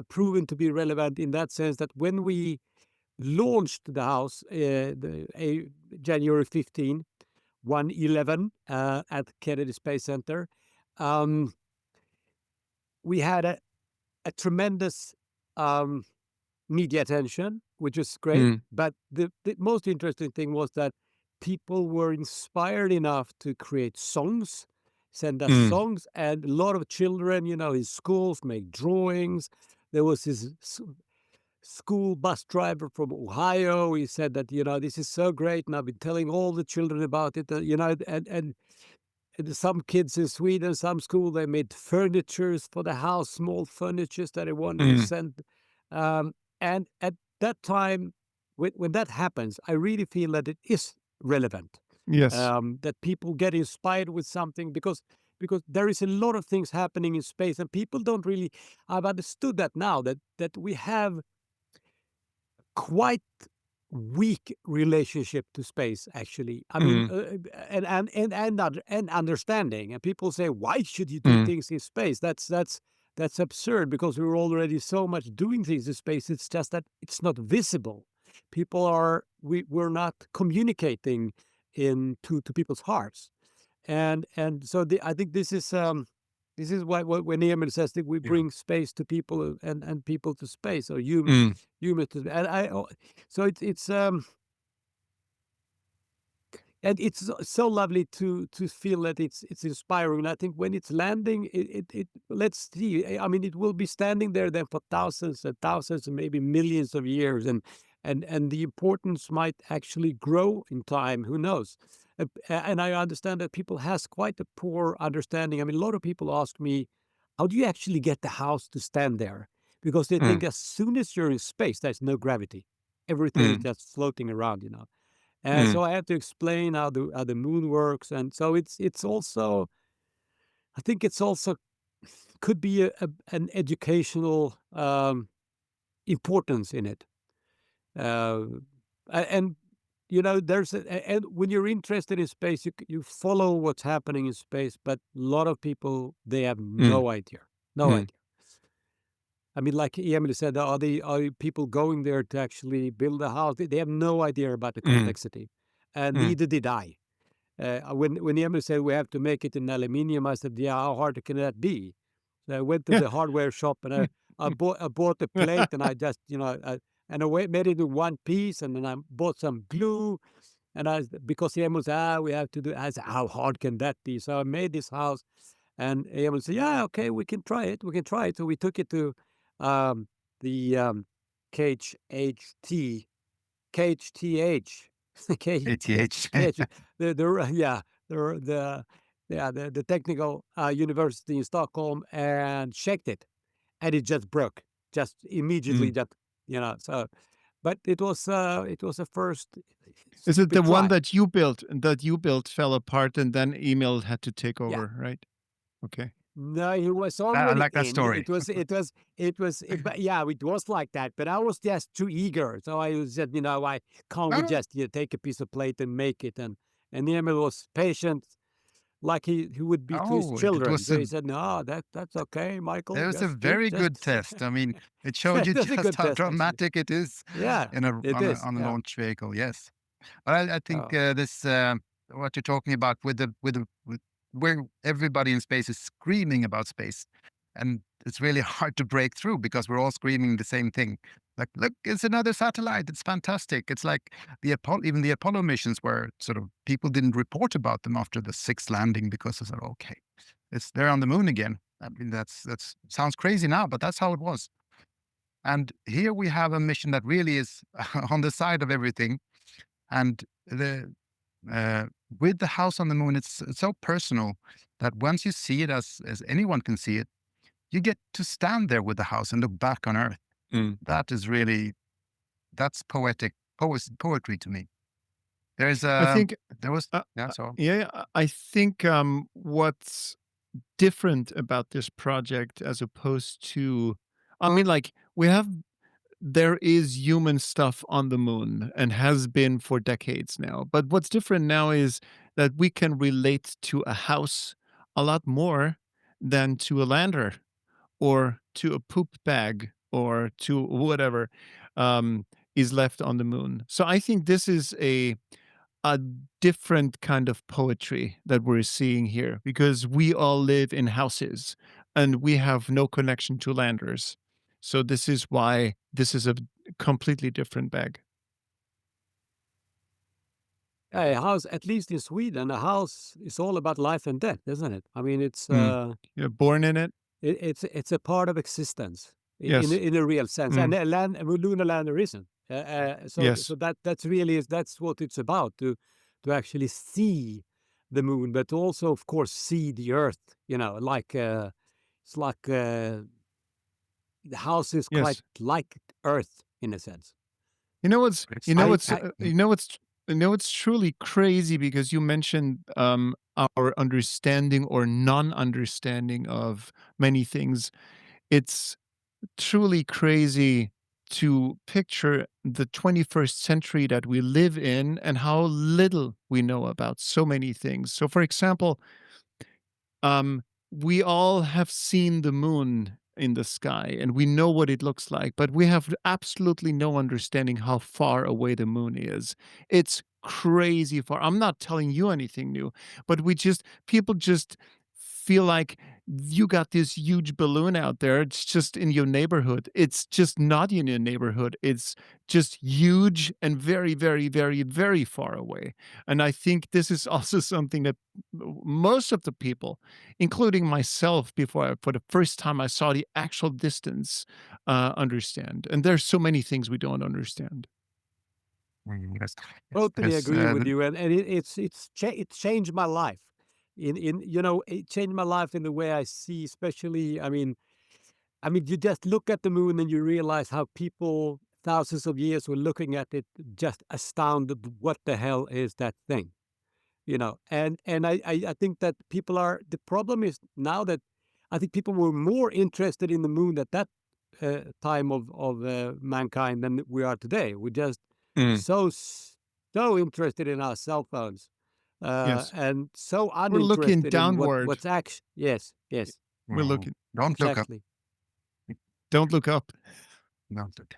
proven to be relevant in that sense that when we launched the house, January 15, 1/11 at Kennedy Space Center, we had a tremendous media attention, which is great. But the most interesting thing was that people were inspired enough to create songs, send us songs, and a lot of children, in schools make drawings. There was this school bus driver from Ohio. He said that, this is so great, and I've been telling all the children about it, and some kids in Sweden, some school, they made furnitures for the house, small furnitures that they wanted to send. And at that time, when that happens, I really feel that it is relevant. Yes. That people get inspired with something because there is a lot of things happening in space, and people don't really. I've understood that now that we have quite weak relationship to space, actually. I mean, and understanding. And people say, why should you do things in space? That's absurd, because we're already so much doing things in space. It's just that it's not visible. We're not communicating to people's hearts. And so I think this is why when Emil says that we bring space to people and people to space, or human to, and so it's and it's so lovely to feel that it's inspiring. And I think when it's landing, it let's see. I mean, it will be standing there then for thousands and thousands and maybe millions of years, and the importance might actually grow in time. Who knows? And I understand that people has quite a poor understanding. I mean, a lot of people ask me, how do you actually get the house to stand there? Because they think as soon as you're in space, there's no gravity. Everything is just floating around, And so I have to explain how the moon works. And so it's also, I think it's also could be an educational importance in it. And and when you're interested in space, you follow what's happening in space, but a lot of people, they have no idea. No idea. I mean, like Emily said, are people going there to actually build a house? They have no idea about the complexity, and neither did I. When Emily said we have to make it in aluminium, I said, yeah, how hard can that be? So I went to the hardware shop, and I bought a plate, and I just, and I made it in one piece, and then I bought some glue, and because Emil said, we have to do, I said, how hard can that be? So I made this house, and Emil said, yeah, okay, we can try it. So we took it to the KHT, KHTH, ATH. the technical university in Stockholm, and checked it, and it just broke, just immediately. So, but it was a first. Is it the one that you built fell apart, and then Emil had to take over, right? Okay. No, he was already I like that in. story. It was like that. But I was just too eager, so I said, why can't we just take a piece of plate and make it? And Emil was patient, like he would be to his children. So he said, no, that's okay, Michael. It was a very good test. I mean, it showed you just how dramatic it is. Yeah, on a launch vehicle. Yes, but I think this what you're talking about with where everybody in space is screaming about space, and it's really hard to break through because we're all screaming the same thing. Like, look, it's another satellite. It's fantastic. It's like even the Apollo missions, where sort of people didn't report about them after the sixth landing because they said, okay, they're on the moon again. I mean, that's sounds crazy now, but that's how it was. And here we have a mission that really is on the side of everything, and with the house on the moon, it's so personal that once you see it as anyone can see it, you get to stand there with the house and look back on Earth. That is really, that's poetry to me. There's I think there was I think what's different about this project as opposed to, I mean, like there is human stuff on the moon and has been for decades now. But what's different now is that we can relate to a house a lot more than to a lander or to a poop bag or to whatever um, is left on the moon. So I think this is a different kind of poetry that we're seeing here because we all live in houses and we have no connection to landers. So this is why this is a completely different bag. A house, at least in Sweden, a house is all about life and death, isn't it? I mean, You're born in it. it's a part of existence Yes. in a real sense, and a lunar lander isn't. Yes. So that's really that's what it's about, to actually see the moon, but also, of course, see the Earth. Like it's like the house is quite Yes. like Earth in a sense. You know what's It's you know I, what's I you know what's you know what's truly crazy because you mentioned our understanding or non-understanding of many things. It's truly crazy to picture the 21st century that we live in and how little we know about so many things. So, for example, um, we all have seen the moon in the sky and we know what it looks like, but we have absolutely no understanding how far away the moon is. It's crazy far. I'm not telling you anything new, but people just feel like you got this huge balloon out there. It's just in your neighborhood. It's just not in your neighborhood. It's just huge and very, very, very, very far away. And I think this is also something that most of the people, including myself, for the first time I saw the actual distance, understand. And there's so many things we don't understand. Yes, yes, totally agree with you, and it changed my life. It changed my life in the way I see, especially. I mean, you just look at the moon and you realize how people thousands of years were looking at it, just astounded. What the hell is that thing? And I think that people are. The problem is now that I think people were more interested in the moon at that time of mankind than we are today. We're just Mm, so interested in our cell phones, yes. and so We're looking uninterested in downward. what's actually. Yes, yes, We're looking. don't look up. exactly. Don't look up. Don't look.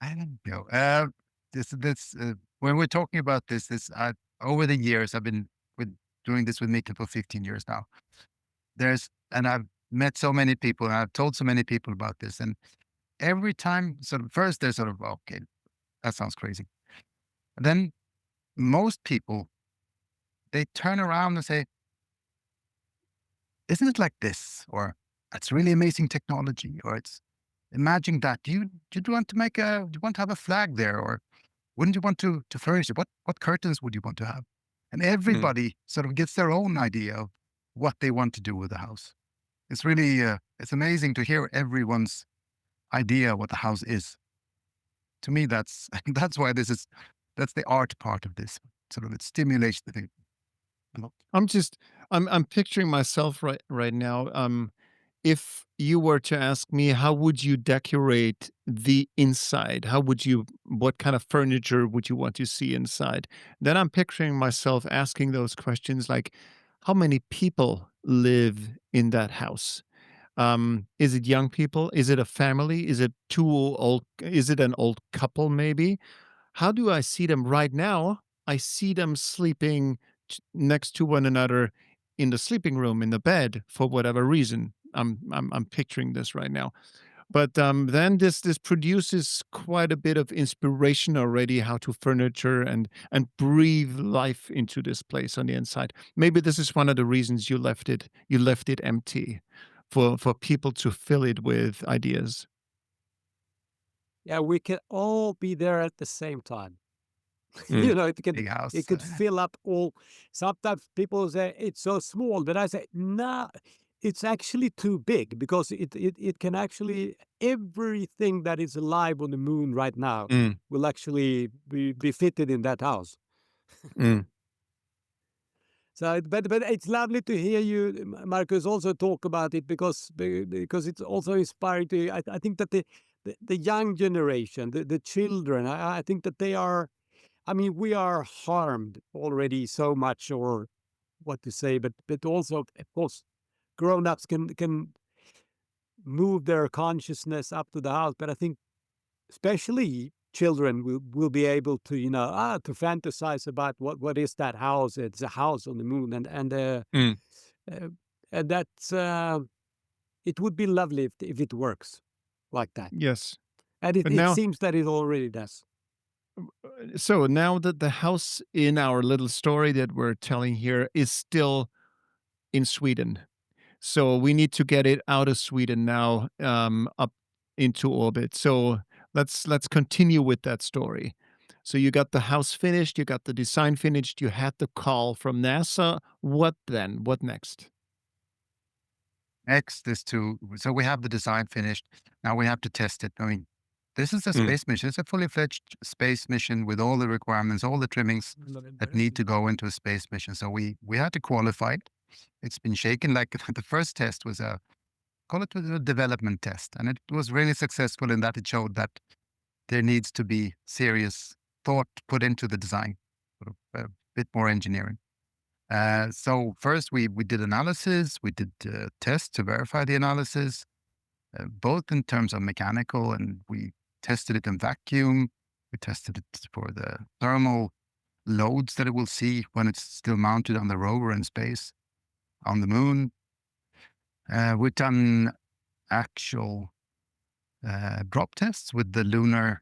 I don't know. This when we're talking about this over the years I've been with doing this with Mikael for 15 years now. And I've met so many people and I've told so many people about this. And every time, sort of, first they're sort of, okay, that sounds crazy. And then most people, they turn around and say, isn't it like this? Or that's really amazing technology. Or it's imagine that. Do you want to do you want to have a flag there? Or wouldn't you want to furnish it? What curtains would you want to have? And Mm. everybody sort of gets their own idea of what they want to do with the house. It's really it's amazing to hear everyone's idea what the house is. To me, that's that's why that's the art part of this. Sort of it stimulates the thing a lot. I'm picturing myself right now. If you were to ask me, how would you decorate the inside? What kind of furniture would you want to see inside? Then I'm picturing myself asking those questions like, how many people live in that house? Is it young people? Is it a family? Is it is it an old couple maybe? How do I see them right now? I see them sleeping next to one another in the sleeping room, in the bed, for whatever reason. I'm picturing this right now. But then this produces quite a bit of inspiration already how to furniture and breathe life into this place on the inside. Maybe this is one of the reasons you left it empty for people to fill it with ideas. Yeah, we can all be there at the same time. Mm. Big It house. could fill up all. Sometimes people say it's so small, but I say no, it's actually too big because it can actually everything that is alive on the moon right now Mm. will actually be fitted in that house. Mm. So, but it's lovely to hear you, Marcus, also talk about it because it's also inspiring to. I think that the young generation, the children, I think that they are. I mean, we are harmed already so much, or what to say, but also, of course, grown-ups can move their consciousness up to the house. But I think especially children will be able to, to fantasize about what is that house. It's a house on the moon, and that's it would be lovely if it works like that. Yes. And it seems that it already does. So now that the house in our little story that we're telling here is still in Sweden. So we need to get it out of Sweden now, up into orbit. So let's continue with that story. So you got the house finished, you got the design finished, you had the call from NASA. What then? What next? Next is so we have the design finished. Now we have to test it. I mean, this is a space mission. It's a fully fledged space mission with all the requirements, all the trimmings that need to go into a space mission. So we had to qualify it. It's been shaken. Like the first test was call it a development test. And it was really successful in that it showed that there needs to be serious thought put into the design, sort of a bit more engineering. So first we did analysis, we did tests to verify the analysis, both in terms of mechanical, and we tested it in vacuum. We tested it for the thermal loads that it will see when it's still mounted on the rover in space, on the moon. We've done actual drop tests with the lunar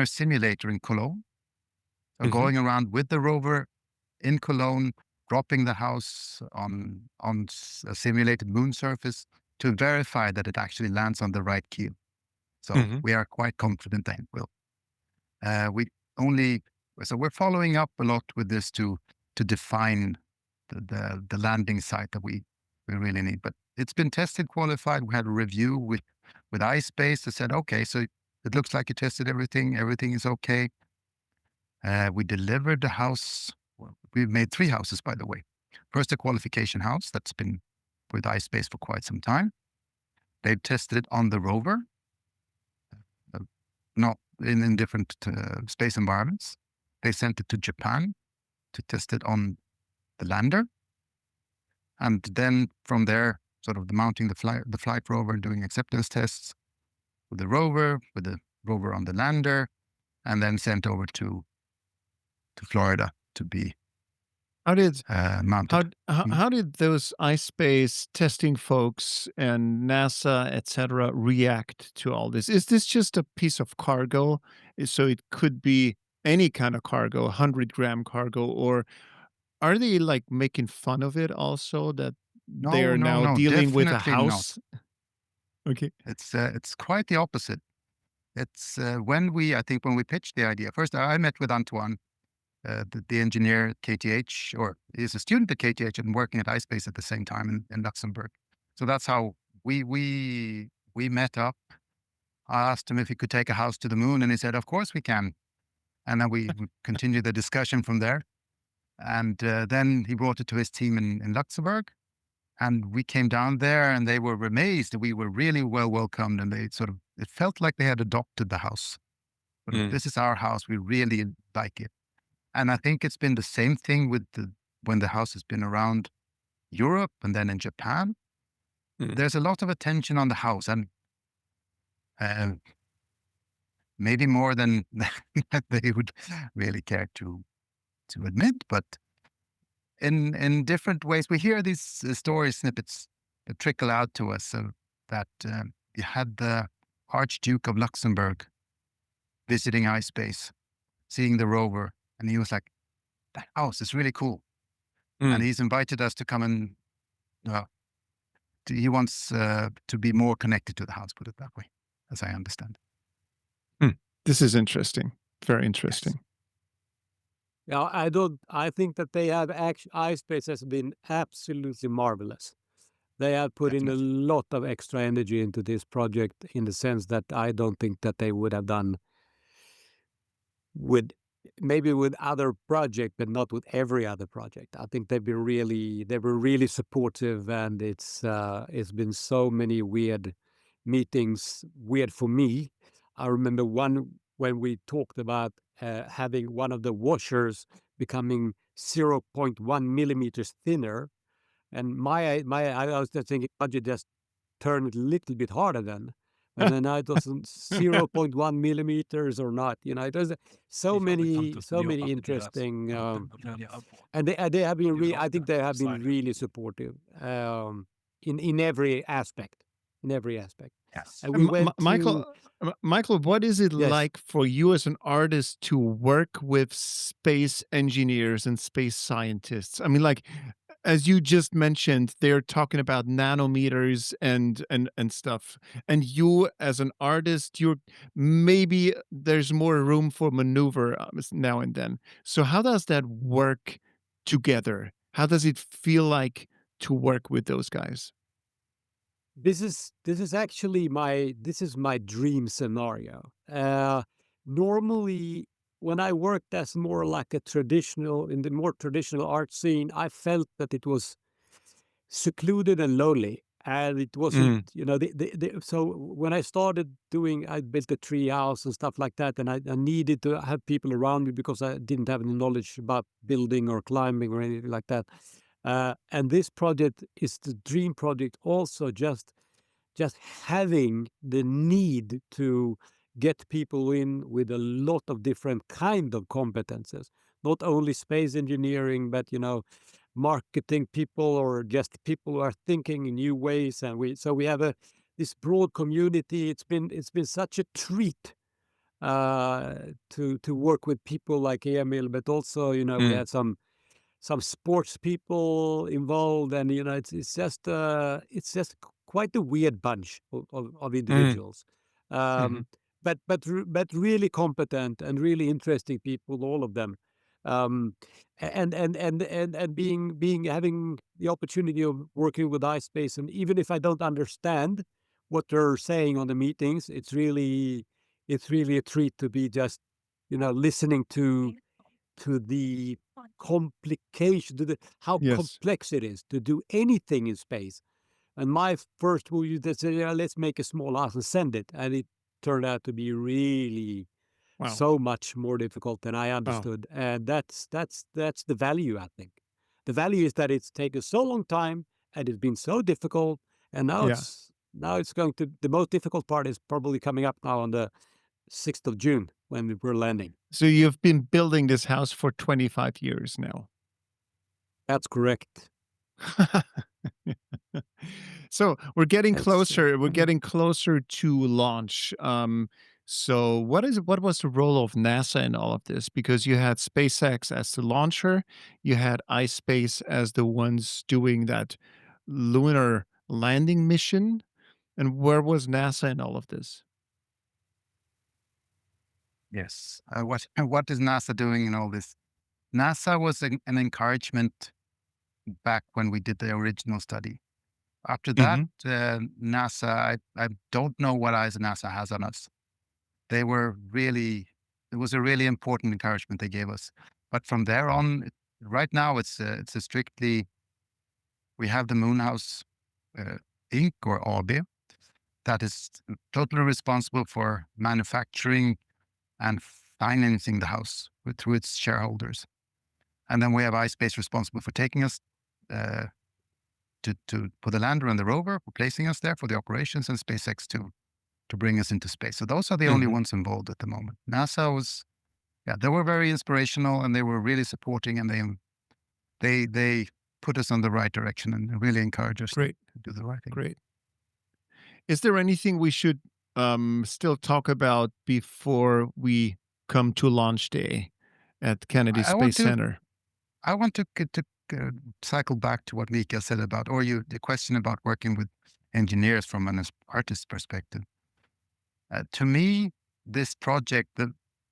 simulator in Cologne. So going around with the rover in Cologne, dropping the house on a simulated moon surface to verify that it actually lands on the right keel. So we are quite confident that it will. So we're following up a lot with this to define the landing site that we really need. But it's been tested, qualified. We had a review with iSpace that said, okay, so it looks like you tested everything. Everything is okay. We delivered the house. We've made 3 houses, by the way. First, a qualification house that's been with iSpace for quite some time. They've tested it on the rover, not in different space environments. They sent it to Japan to test it on the lander. And then from there, sort of mounting the flight rover, doing acceptance tests with the rover on the lander, and then sent over to Florida to be mounted. How did those iSpace testing folks and NASA, etc., react to all this? Is this just a piece of cargo? So it could be any kind of cargo, 100-gram cargo, or are they like making fun of it also that they are now dealing with a house? Not. Okay. It's quite the opposite. It's when we pitched the idea. First, I met with Antoine, the engineer at KTH, or he's a student at KTH and working at iSpace at the same time in Luxembourg. So that's how we met up. I asked him if he could take a house to the moon, and he said, "Of course we can." And then we continued the discussion from there. And then he brought it to his team in Luxembourg, and we came down there, and they were amazed. We were really well welcomed, and it felt like they had adopted the house. This is our house. We really like it. And I think it's been the same thing when the house has been around Europe and then in Japan. There's a lot of attention on the house, and maybe more than they would really care to admit. But in different ways, we hear these story snippets that trickle out to us. So that you had the Archduke of Luxembourg visiting iSpace, seeing the rover, and he was like, "That house is really cool." And he's invited us to come and he wants to be more connected to the house, put it that way, as I understand. This is interesting. Very interesting. Yes. Yeah, I think that they have iSpace has been absolutely marvelous. They have put in a lot of extra energy into this project, in the sense that I don't think that they would have done with other project, but not with every other project. I think they were really supportive, and it's been so many weird meetings, weird for me. I remember one when we talked about having one of the washers becoming 0.1 millimeters thinner. And I was just thinking, I should just turn it a little bit harder then. And then it was 0.1 millimeters or not. It was so many interesting, and they have been I think they have been really supportive in every aspect. Yes. And we went Michael, what is it Yes. like for you as an artist to work with space engineers and space scientists? I mean, like, as you just mentioned, they're talking about nanometers and stuff. And you, as an artist, maybe there's more room for maneuver now and then. So how does that work together? How does it feel like to work with those guys? This is actually my dream scenario. Normally, when I worked as more like in the more traditional art scene, I felt that it was secluded and lonely, and it wasn't. So when I started I built a tree house and stuff like that, and I needed to have people around me because I didn't have any knowledge about building or climbing or anything like that. And this project is the dream project also, just having the need to get people in with a lot of different kind of competences, not only space engineering, but marketing people or just people who are thinking in new ways. And we have this broad community. It's been such a treat to work with people like Emil, but also we had some sports people involved, and it's just quite a weird bunch of individuals, Mhm. but really competent and really interesting people, all of them, and being having the opportunity of working with iSpace, and even if I don't understand what they're saying on the meetings, it's really a treat to be just listening to the complication, how Yes. complex it is to do anything in space. And my first move is to say, yeah, let's make a small house and send it. And it turned out to be really Wow. so much more difficult than I Wow. understood. And that's the value, I think. The value is that it's taken so long time and it's been so difficult. And now Yeah. it's going to, the most difficult part is probably coming up now on the 6th of June when we're landing. So you've been building this house for 25 years now. That's correct. So we're getting That's closer. We're getting closer to launch. So what was the role of NASA in all of this? Because you had SpaceX as the launcher, you had iSpace as the ones doing that lunar landing mission. And where was NASA in all of this? Yes. What is NASA doing in all this? NASA was an encouragement back when we did the original study. After that, NASA, I don't know what eyes NASA has on us. It was a really important encouragement they gave us. But from there on, right now, it's a strictly, we have the Moonhouse Inc. or AB that is totally responsible for manufacturing and financing the house through its shareholders. And then we have iSpace responsible for taking us for the lander and the rover, for placing us there for the operations, and SpaceX to bring us into space. So those are the only ones involved at the moment. NASA was, they were very inspirational, and they were really supporting, and they put us on the right direction and really encouraged us to do the right thing. Great. Is there anything we should still talk about before we come to launch day at Kennedy Space Center? I want to cycle back to what Mikael said about, the question about working with engineers from an artist's perspective. To me, this project,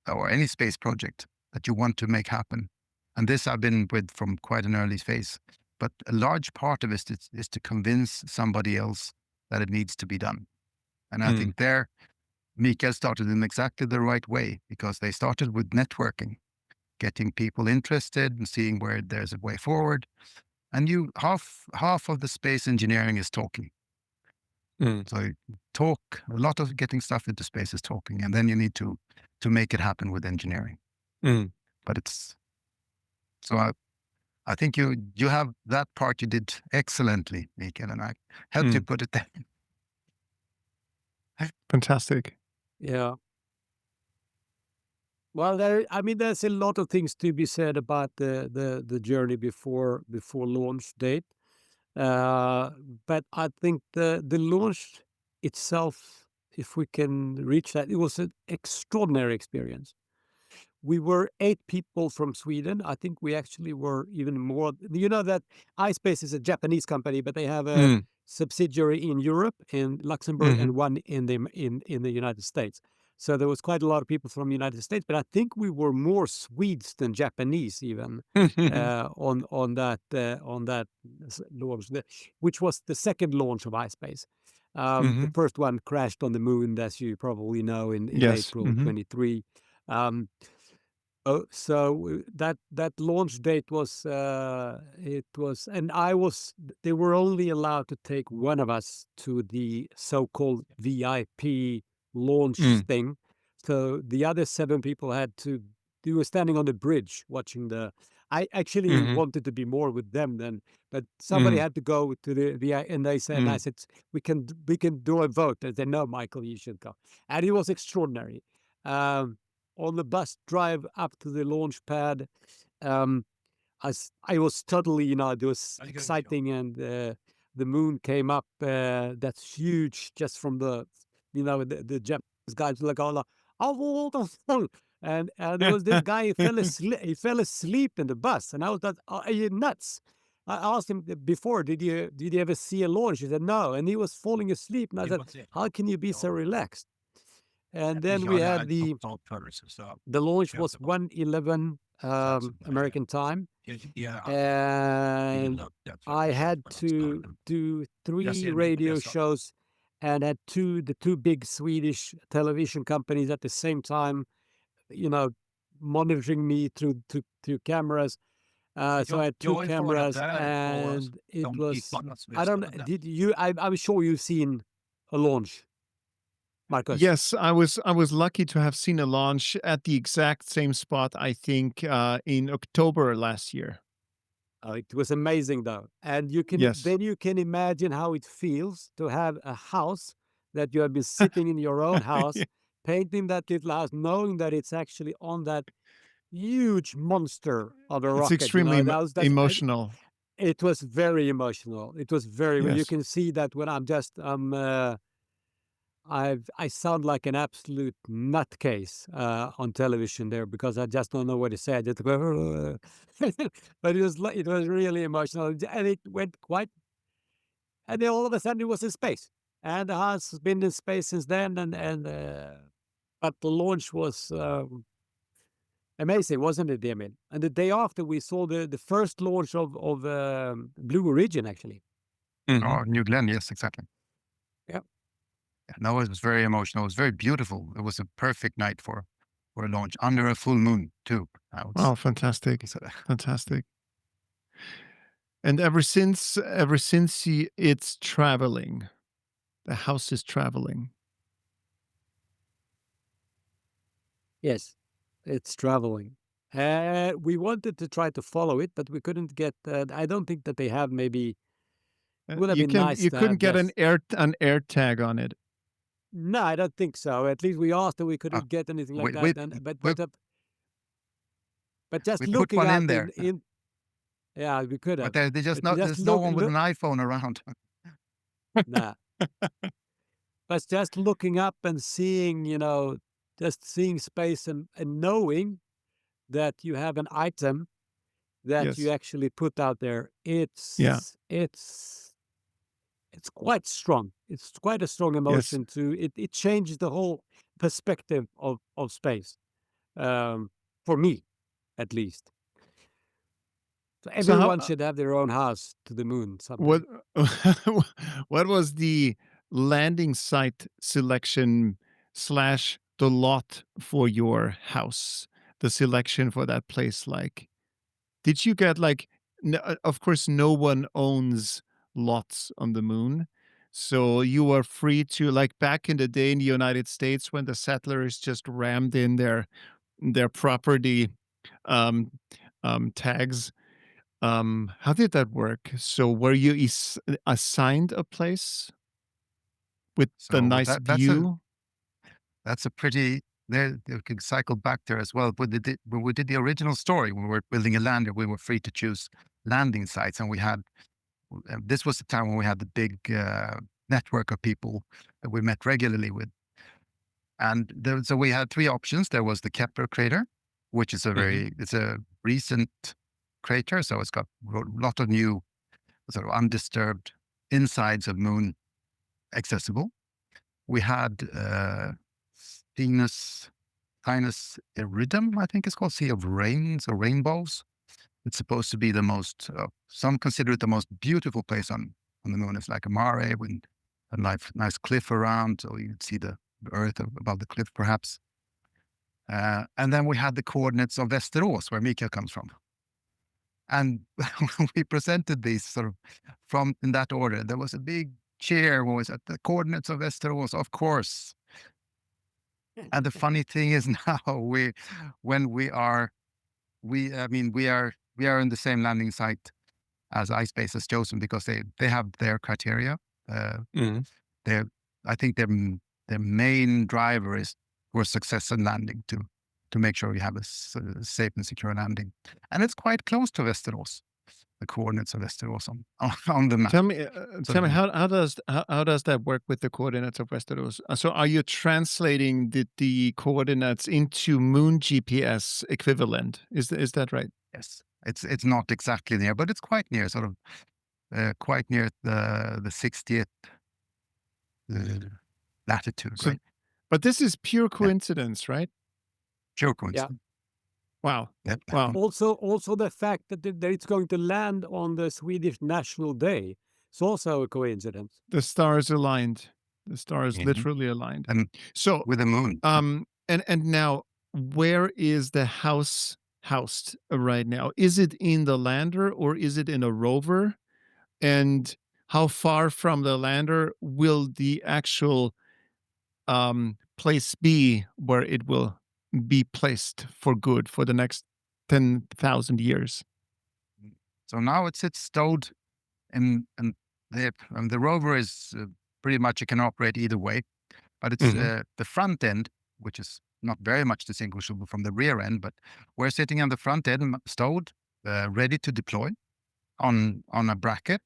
or any space project that you want to make happen, and this I've been with from quite an early phase, but a large part of it is to convince somebody else that it needs to be done. And I think there, Mikael started in exactly the right way, because they started with networking, getting people interested and seeing where there's a way forward. And half of the space engineering is talking. So talk, a lot of getting stuff into space is talking, and then you need to make it happen with engineering. But I think you have that part you did excellently, Mikael, and I helped you put it there. Fantastic. Yeah. Well, there's a lot of things to be said about the journey before launch date. But I think the launch itself, if we can reach that, it was an extraordinary experience. We were 8 people from Sweden. I think we actually were even more. You know that iSpace is a Japanese company, but they have a subsidiary in Europe, in Luxembourg, and one in the United States. So there was quite a lot of people from the United States, but I think we were more Swedes than Japanese even on that launch, which was the second launch of iSpace. The first one crashed on the moon, as you probably know, in Yes. April 23. So that launch date was and they were only allowed to take one of us to the so-called VIP launch thing. So the other 7 people they were standing on the bridge watching I actually wanted to be more with them then, but somebody had to go to the VIP, and I said, we can do a vote. They said, no, Michael, you should go. And it was extraordinary. On the bus drive up to the launch pad, I was totally, it was exciting, and the moon came up. That's huge, just from the Japanese guys like all, and there was this guy. He fell asleep in the bus, and I was like, "Are you nuts?" I asked him before, "Did you ever see a launch?" He said, "No," and he was falling asleep. And I said, "How can you be so relaxed?" And then we had the launch was 1:11 American time, and I had to do 3 radio shows, and had the 2 big Swedish television companies at the same time, monitoring me through cameras. So I had 2 cameras, and it was. I don't. Did you? I'm sure you've seen a launch, Marcus. Yes, I was lucky to have seen a launch at the exact same spot, I think, in October last year. It was amazing, though, and Yes. then you can imagine how it feels to have a house that you have been sitting in your own house, Yeah. painting that little house, knowing that it's actually on that huge monster of a It's rocket. extremely emotional. It was very emotional. It was very. You Yes. can see that when I sound like an absolute nutcase on television there, because I just don't know what to say. I just go, but it was really emotional, and it went quite. And then all of a sudden, it was in space, and the house has been in space since then. But the launch was amazing, wasn't it, Emil? And the day after, we saw the first launch of Blue Origin, actually. Oh, New Glenn, yes, exactly. Yeah. No, it was very emotional. It was very beautiful. It was a perfect night for a launch under a full moon too. Oh, fantastic! Fantastic. And ever since it's traveling, the house is traveling. Yes, it's traveling. We wanted to try to follow it, but we couldn't get. I don't think that they have. Maybe it would have been nice. You couldn't get an air tag on it. No, I don't think so. At least we asked, and we couldn't get anything like that. But just we looking put one at in there. Yeah, we could have. But there's no one with an iPhone around. Nah. But just looking up and seeing, just seeing space, and knowing that you have an item that you actually put out there, it's quite strong. It's quite a strong emotion. It changes the whole perspective of space, for me, at least. So everyone should have their own house to the moon someday. What was the landing site selection / the lot for your house? The selection for that place, like, did you get of course, no one owns lots on the moon. So you were free to, like back in the day in the United States when the settlers just rammed in their property tags. How did that work? So were you assigned a place with the So nice view? that's a pretty. There, you can cycle back there as well. But when we did the original story, when we were building a lander, we were free to choose landing sites, and we had. This was the time when we had the big network of people that we met regularly with, and so we had three options. There was the Kepler crater, which is it's a recent crater, so it's got a lot of new sort of undisturbed insides of moon accessible. We had Venus Sinus Iridum, I think it's called, Sea of Rains or Rainbows. It's supposed to be the most, some consider it the most beautiful place on the moon. It's like a mare with a nice cliff around, so you can see the Earth above the cliff, perhaps. And then we had the coordinates of Västerås, where Mikael comes from. And we presented these sort of in that order. There was a big cheer when we said the coordinates of Västerås, of course. And the funny thing is now we are in the same landing site as iSpace has chosen, because they have their criteria. I think their main driver is for success in landing, to make sure you have a safe and secure landing. And it's quite close to Västerås, the coordinates of Västerås on the map. Tell me, how does that work with the coordinates of Västerås? So are you translating the coordinates into moon GPS equivalent? Is that right? Yes, it's not exactly near, but it's quite near, sort of quite near the 60th latitude, right? But this is pure coincidence, right? Pure coincidence. Wow. Yep. Wow. Also the fact that it's going to land on the Swedish National Day is also a coincidence. The stars aligned. The stars literally aligned. And so with the moon. And now, where is the house housed right now? Is it in the lander or is it in a rover? And how far from the lander will the actual place be where it will be placed for good for the next 10,000 years? So now it sits stowed in the rover is pretty much, it can operate either way, but it's the front end, which is not very much distinguishable from the rear end, but we're sitting on the front end, stowed, ready to deploy on a bracket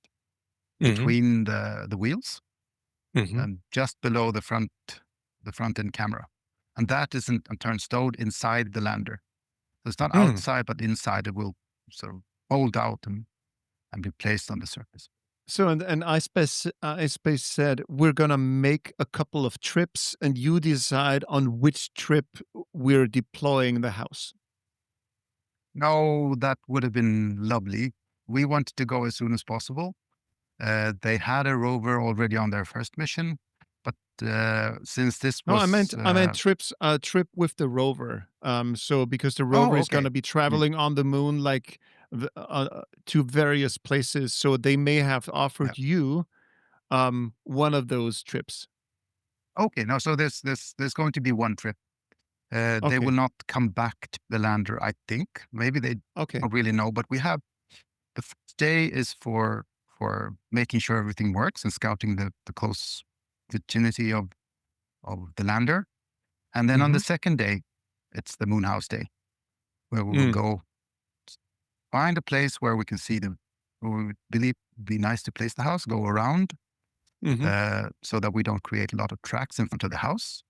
between the wheels and just below the front end camera. And that is in turn stowed inside the lander. So it's not outside, but inside. It will sort of fold out and be placed on the surface. So, and iSpace said, we're going to make a couple of trips and you decide on which trip we're deploying the house. No, that would have been lovely. We wanted to go as soon as possible. They had a rover already on their first mission, but since this was... No, I meant trips, trip with the rover. So because the rover is going to be traveling on the moon, like to various places. So they may have offered you one of those trips. Okay, no, so there's going to be one trip. They will not come back to the lander, I think. Maybe they don't really know, but we have... The first day is for making sure everything works and scouting the close vicinity of the lander. And then on the second day, it's the moon house day, where we will go find a place where we can see where we believe it'd be nice to place the house, go around, so that we don't create a lot of tracks in front of the house.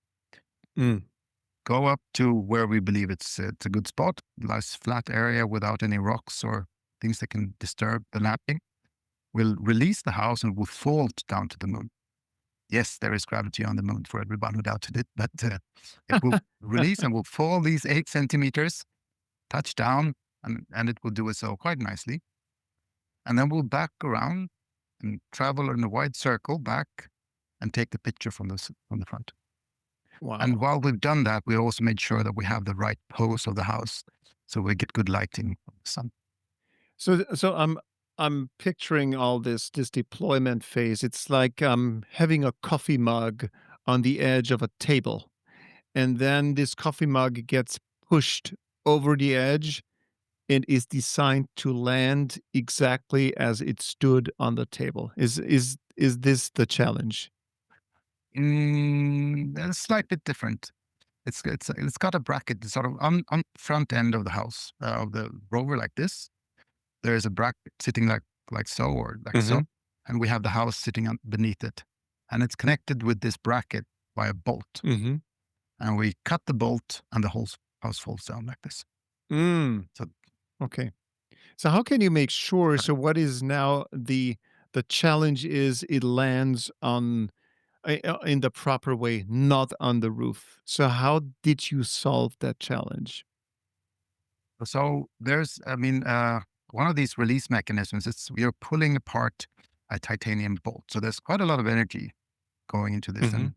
Go up to where we believe it's a good spot, nice flat area without any rocks or things that can disturb the landing. We'll release the house and we'll fall down to the moon. Yes, there is gravity on the moon for everyone who doubted it, but it will release and we'll fall these 8 centimeters, touch down, and it will do it so quite nicely. And then we'll back around and travel in a wide circle back and take the picture from the front. Wow. And while we've done that, we also made sure that we have the right pose of the house, so we get good lighting from the sun. So I'm picturing all this deployment phase. It's like having a coffee mug on the edge of a table, and then this coffee mug gets pushed over the edge, and is designed to land exactly as it stood on the table? Is this the challenge? It's slightly different. It's got a bracket sort of on front end of the house of the rover like this. There is a bracket sitting like so or like so, and we have the house sitting beneath it, and it's connected with this bracket by a bolt. And we cut the bolt, and the whole house falls down like this. So Okay. So how can you make sure? So what is now the challenge is it lands on in the proper way, not on the roof. So how did you solve that challenge? So there's, one of these release mechanisms is you're pulling apart a titanium bolt. So there's quite a lot of energy going into this. And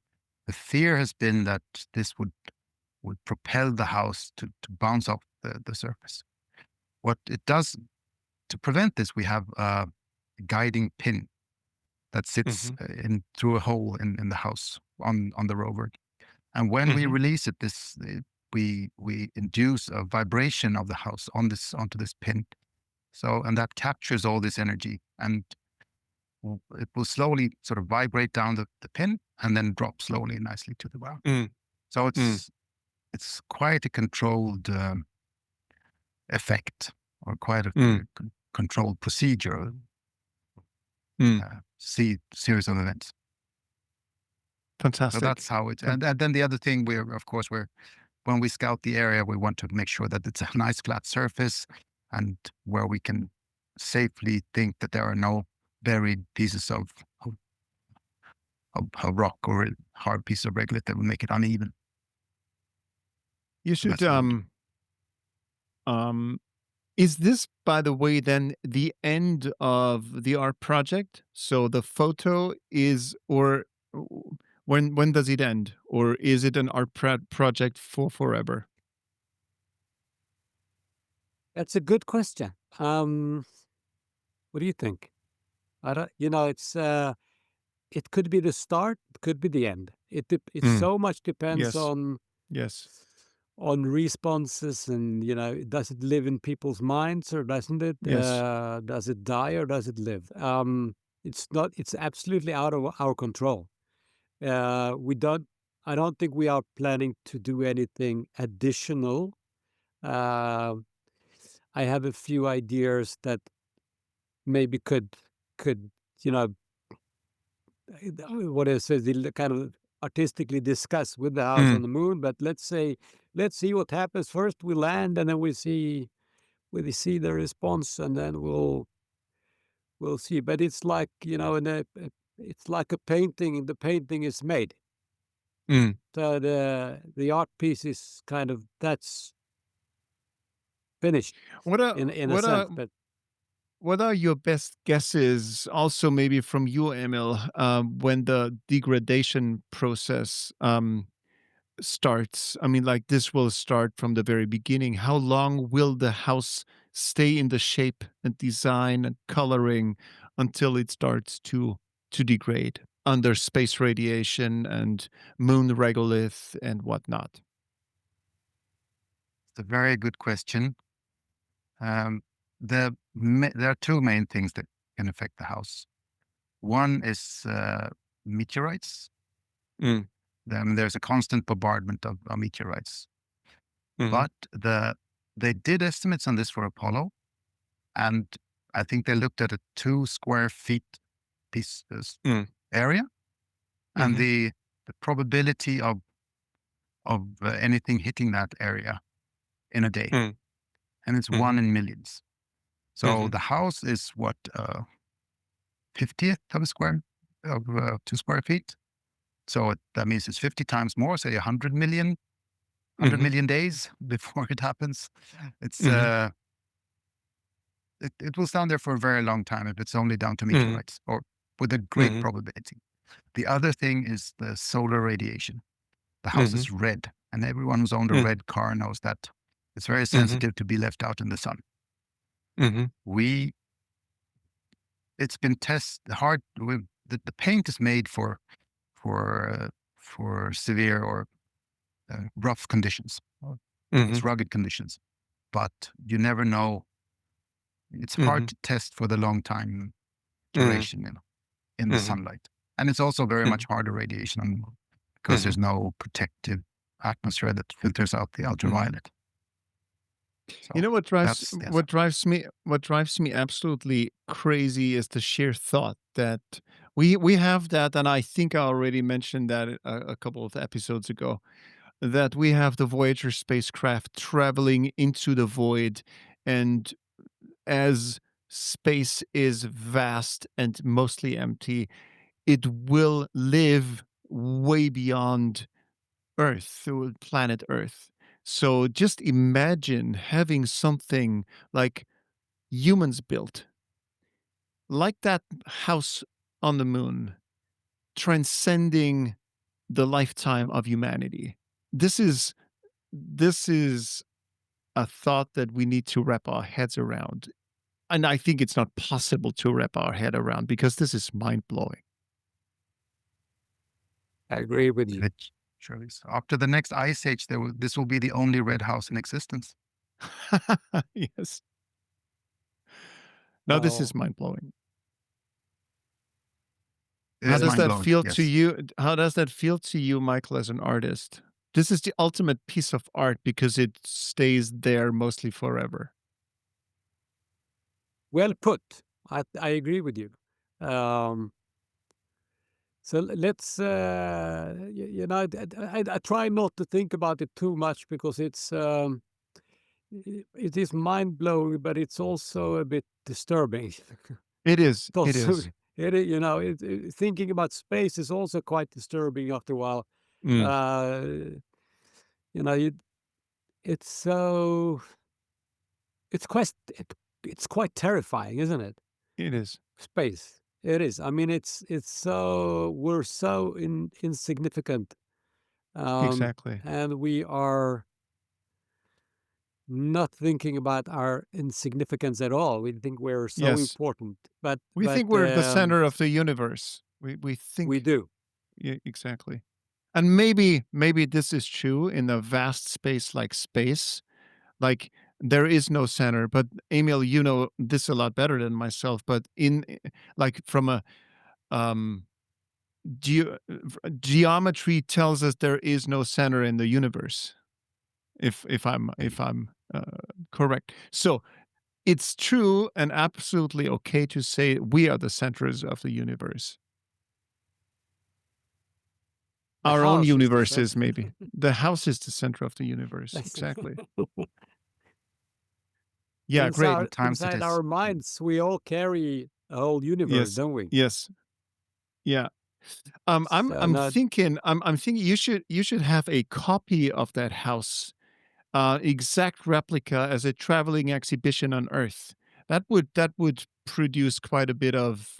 the fear has been that this would propel the house to bounce off the surface. What it does to prevent this, we have a guiding pin that sits in through a hole in the house on the rover. And when we release it, we induce a vibration of the house onto this pin. So, and that captures all this energy, and it will slowly sort of vibrate down the pin and then drop slowly and nicely to the ground. So it's quite a controlled effect, or quite a controlled procedure. Series of events. Fantastic. So that's how it. And then the other thing, when we scout the area, we want to make sure that it's a nice flat surface, and where we can safely think that there are no buried pieces of rock or a hard piece of regolith that will make it uneven. You should is this, by the way, then the end of the art project? So the photo is, or when does it end? Or is it an art project for forever? That's a good question. What do you think? I don't. It could be the start. It could be the end. It so much depends on responses, and does it live in people's minds or doesn't it? Does it die or does it live? It's not. It's absolutely out of our control. I don't think we are planning to do anything additional. I have a few ideas that maybe could what is it, kind of artistically discuss with the house on the moon. But let's see what happens. First we land, and then we see the response, and then we'll see. But it's like, it's like a painting. The painting is made. So the art piece is kind of, that's finished in a sense. But what are your best guesses, also maybe from you, Emil, when the degradation process starts? I mean, like, this will start from the very beginning. How long will the house stay in the shape and design and coloring until it starts to degrade under space radiation and moon regolith and whatnot? It's a very good question. There are two main things that can affect the house. One is meteorites. There's a constant bombardment of meteorites. But they did estimates on this for Apollo, and I think they looked at a 2 square feet piece area, and the probability of anything hitting that area in a day, and it's 1 in millions. So the house is what, 50th of a square of 2 square feet. So that means it's 50 times more, say 100 million days before it happens. It's it will stand there for a very long time if it's only down to meteorites, or with a great probability. The other thing is the solar radiation. The house is red, and everyone who's owned a red car knows that it's very sensitive to be left out in the sun. It's been tested hard. The paint is made for severe or rough conditions. It's rugged conditions. but you never know. It's hard to test for the long time duration, in the sunlight. And it's also very much harder radiation on the moon because there's no protective atmosphere that filters out the ultraviolet. So You know what drives me absolutely crazy is the sheer thought that we have that, and I think I already mentioned that a couple of episodes ago, that we have the Voyager spacecraft traveling into the void, and as space is vast and mostly empty, it will live way beyond Earth, planet Earth. So just imagine having something like humans built, like that house on the moon, transcending the lifetime of humanity. This is a thought that we need to wrap our heads around. And I think it's not possible to wrap our head around because this is mind-blowing. I agree with you. Surely. So after the next ice age, this will be the only red house in existence. Yes. Now, this is mind-blowing. How does that feel to you? How does that feel to you, Mikael, as an artist? This is the ultimate piece of art because it stays there mostly forever. Well put. I agree with you. So let's, I try not to think about it too much because it is mind-blowing, but it's also a bit disturbing. It is. It is. Thinking about space is also quite disturbing after a while. It's quite terrifying, isn't it? It is. Space. It is. I mean, we're so insignificant. Exactly. And we are not thinking about our insignificance at all. We think we're so important. But we think we're the center of the universe. We think we do. Yeah, exactly. And maybe this is true in a vast space like space. Like there is no center. But Emil, you know this a lot better than myself. But from a geometry tells us there is no center in the universe. If I'm correct. So it's true and absolutely okay to say we are the centers of the universe. Our own universes, maybe. The house is the center of the universe. Exactly. Yeah, great. Inside our minds, we all carry a whole universe, don't we? Yes. Yeah. I'm thinking you should have a copy of that house, exact replica as a traveling exhibition on Earth. That would produce quite a bit of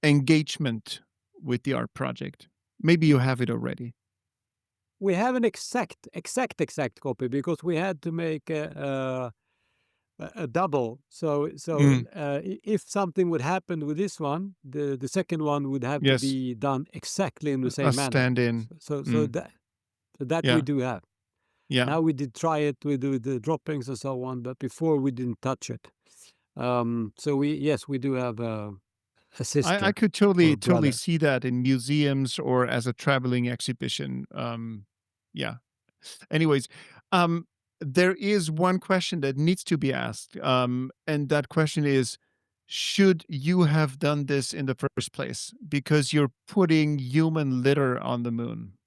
engagement with the art project. Maybe you have it already. We have an exact copy because we had to make a double. So if something would happen with this one, the second one would have to be done exactly in the same manner. Stand-in. So that we do have. Yeah. Now we did try it with the droppings and so on, but before we didn't touch it. So we do have a sister. I could totally see that in museums or as a traveling exhibition. Yeah. Anyways, there is one question that needs to be asked, and that question is, should you have done this in the first place? Because you're putting human litter on the moon.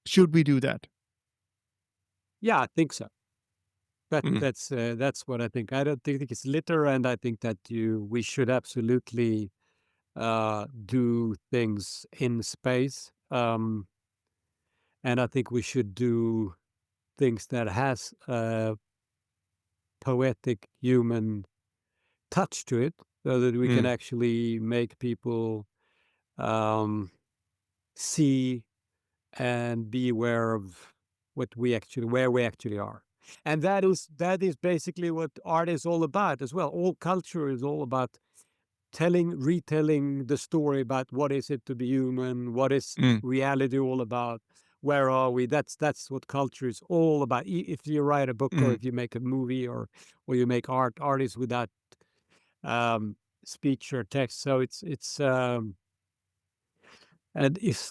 Should we do that? Yeah, I think so. But that's what I think. I don't think it's litter, and I think that we should absolutely do things in space. And I think we should do things that has a poetic human touch to it, so that we can actually make people see and be aware of where we actually are. And that is basically what art is all about as well. All culture is all about retelling the story about what is it to be human, what is reality all about, where are we? That's what culture is all about. If you write a book or if you make a movie or you make art is without speech or text. So it's and if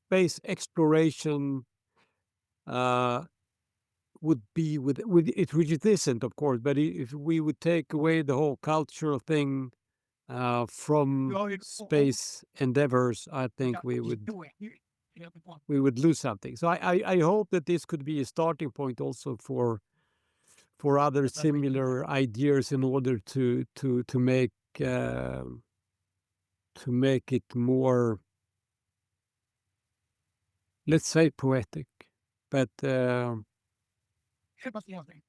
space exploration would be with it, which it isn't, of course, but if we would take away the whole cultural thing from space endeavors, I think we would lose something. So I hope that this could be a starting point also for other similar ideas in order to make it more, let's say, poetic, but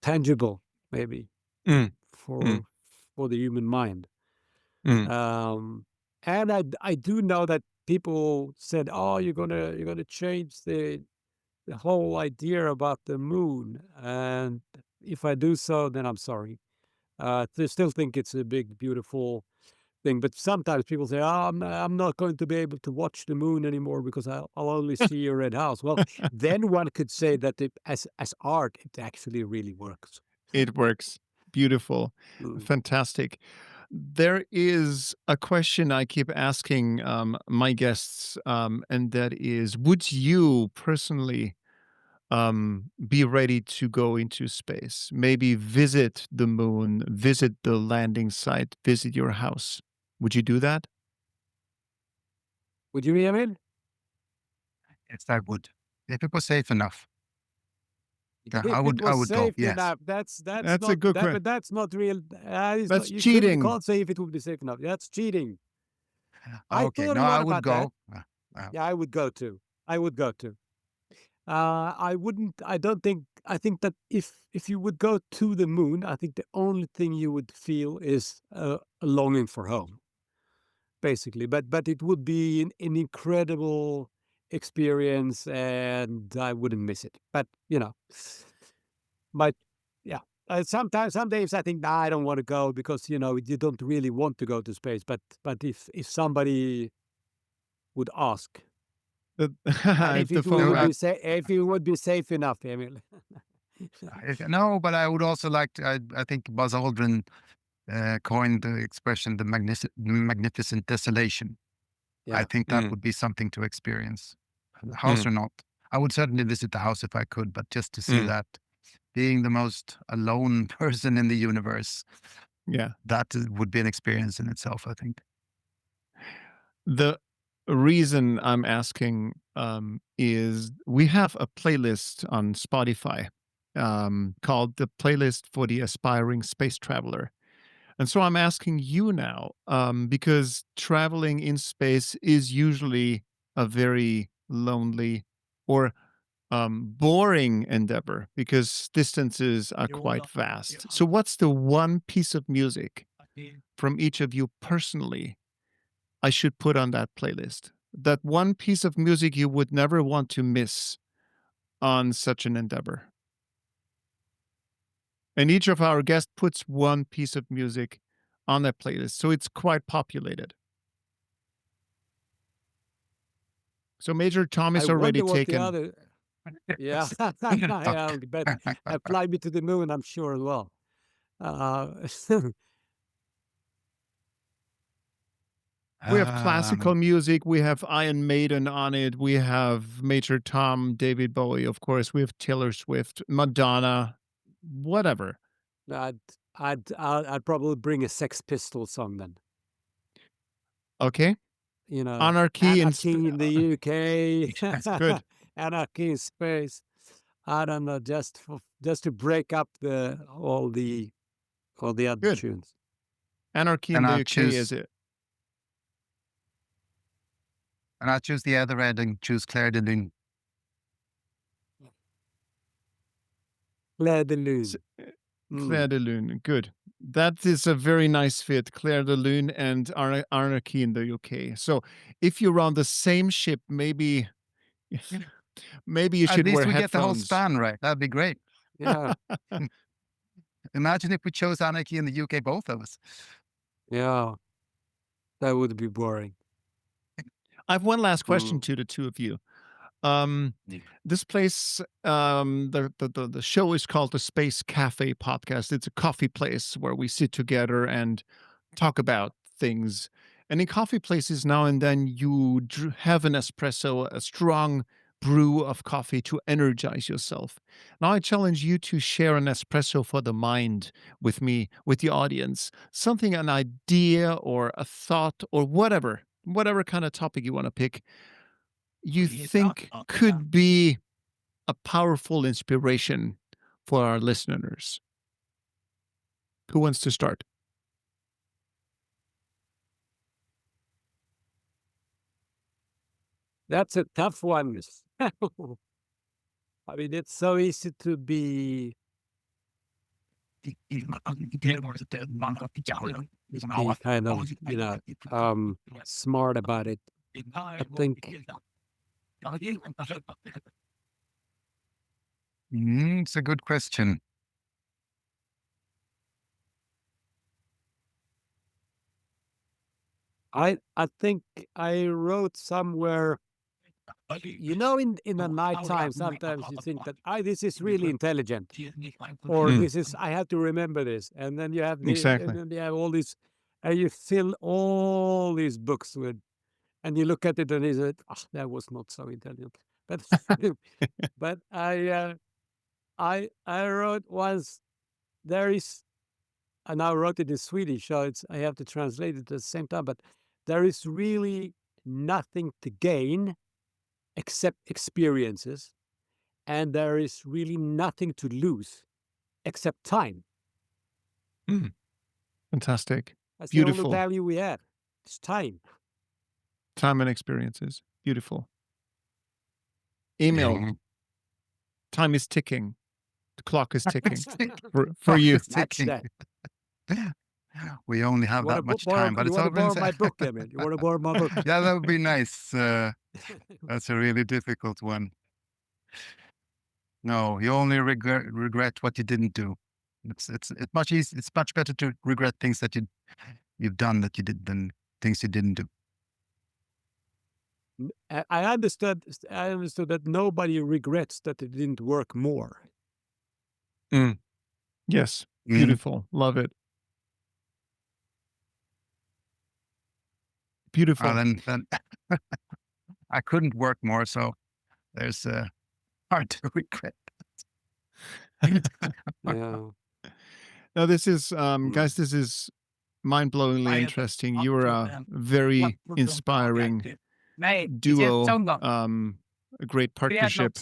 tangible, maybe for the human mind. And I do know that people said, "Oh, you're gonna change the whole idea about the moon." And if I do so, then I'm sorry. They still think it's a big, beautiful thing. But sometimes people say, "Oh, I'm not going to be able to watch the moon anymore because I'll only see a red house." Well, then one could say that as art, it actually really works. It works. Beautiful. Fantastic. There is a question I keep asking my guests, and that is, would you personally be ready to go into space? Maybe visit the moon, visit the landing site, visit your house. Would you do that? Would you, Emil? Yes, I would. If it was safe enough. Yeah, If I would go. Yes. enough, that's That's not a good but that's not real. That's You cheating. can't say if it would be safe enough. That's cheating. I Okay. thought No, a lot I would about that. go. Yeah, I would go too. I would go too. I wouldn't. I don't think. I think that if you would go to the moon, I think the only thing you would feel is a longing for home, basically. But it would be an incredible experience, and I wouldn't miss it. But but yeah. Some days I think, nah, I don't want to go because you don't really want to go to space. But if somebody would ask, and If the if phone rang. if it would be safe enough, Emil. No, but I would also like to. I think Buzz Aldrin coined the expression "the magnificent desolation." I Yeah. think that would be something to experience, house or not. I would certainly visit the house if I could, but just to see that, being the most alone person in the universe, Yeah. would be an experience in itself, I think. The reason I'm asking is we have a playlist on Spotify called the Playlist for the Aspiring Space Traveler. And so I'm asking you now, because traveling in space is usually a very lonely or boring endeavor because distances are quite vast. So, what's the one piece of music from each of you personally I should put on that playlist? That one piece of music you would never want to miss on such an endeavor. And each of our guests puts one piece of music on that playlist. So it's quite populated. So Major Tom is I already wonder what the taken. other. Yeah, yeah, but fly me to the moon, I'm sure as well. We have classical music. We have Iron Maiden on it. We have Major Tom, David Bowie, of course. We have Taylor Swift, Madonna, whatever. I'd probably bring a Sex Pistols song then. Okay. Anarchy in the UK. That's good. Anarchy in space. I don't know, just to break up all the other tunes. Anarchy in the UK is it? And I'll choose the other end and choose Claire de Lune. Claire de Lune. Claire de Lune, good. That is a very nice fit, Claire de Lune and Anarchy in the UK. So if you're on the same ship, maybe you should wear headphones. At least we get the whole span right. That'd be great. Yeah. Imagine if we chose Anarchy in the UK, both of us. Yeah. That would be boring. I have one last question to the two of you. This place, the show is called the Space Cafe Podcast. It's a coffee place where we sit together and talk about things. And in coffee places, now and then you have an espresso, a strong brew of coffee to energize yourself. Now I challenge you to share an espresso for the mind with me, with the audience. Something, an idea or a thought or whatever kind of topic you want to pick, you think could be a powerful inspiration for our listeners. Who wants to start? That's a tough one. I mean, it's so easy to be kind of, smart about it. I think it's a good question. I think I wrote somewhere, in the nighttime, sometimes you think that, this is really intelligent, or this is, I have to remember this. And then you have Exactly. and then you have all these, and you fill all these books with, and you look at it and you say, that was not so intelligent. But, but I wrote once, there is, and I wrote it in Swedish, so I have to translate it at the same time, but there is really nothing to gain except experiences, and there is really nothing to lose except time. Fantastic. That's Beautiful. the only value we have. It's time. Time and experiences. Beautiful. Emil, time is ticking. The clock is ticking for you. We only have that much time, but it's all been said. You want to borrow my book, Emil? You want to borrow my book? Yeah, that would be nice. That's a really difficult one. No, you only regret what you didn't do. It's much better to regret things that you've done that you did than things you didn't do. I understood that nobody regrets that they didn't work more. Yes, beautiful. Love it. Beautiful. Then I couldn't work more, so there's hard to regret. Yeah. Now this is, guys, this is mind-blowingly interesting. You are a very inspiring duo, a great partnership.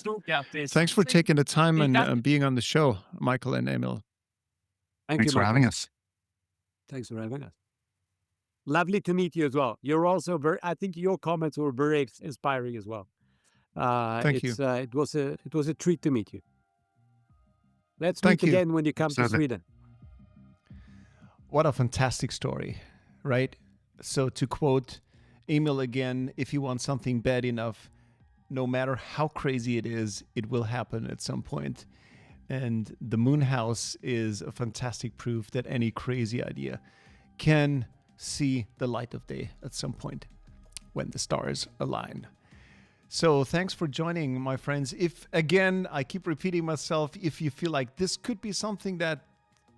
Thanks for taking the time and being on the show, Mikael and Emil. Thanks for having us. Thanks for having us. Lovely to meet you as well. You're also I think your comments were very inspiring as well. Thank you. It was a treat to meet you. Let's meet again when you come to Sweden. What a fantastic story, right? So to quote Emil again, if you want something bad enough, no matter how crazy it is, it will happen at some point. And the moon house is a fantastic proof that any crazy idea can see the light of day at some point when the stars align. So thanks for joining, my friends. If, again, I keep repeating myself, if you feel like this could be something that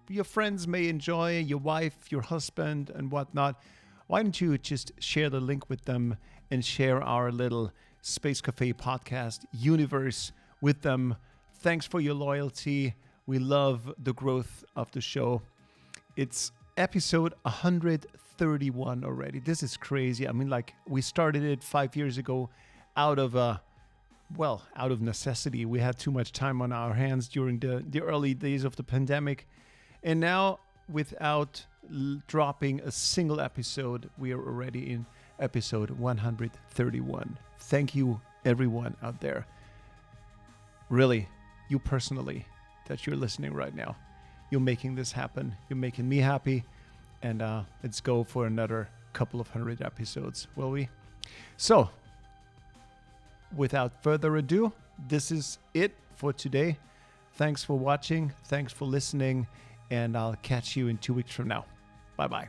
your friends may enjoy, your wife, your husband, and whatnot, why don't you just share the link with them and share our little Space Cafe podcast universe with them. Thanks for your loyalty. We love the growth of the show. It's episode 131 already. This is crazy. I mean, like, we started it 5 years ago out of necessity. We had too much time on our hands during the early days of the pandemic. And now, without dropping a single episode, we are already in episode 131. Thank you, everyone out there. Really, you personally, that you're listening right now. You're making this happen. You're making me happy. And let's go for another couple of 100 episodes, will we? So, without further ado, this is it for today. Thanks for watching. Thanks for listening. And I'll catch you in 2 weeks from now. Bye-bye.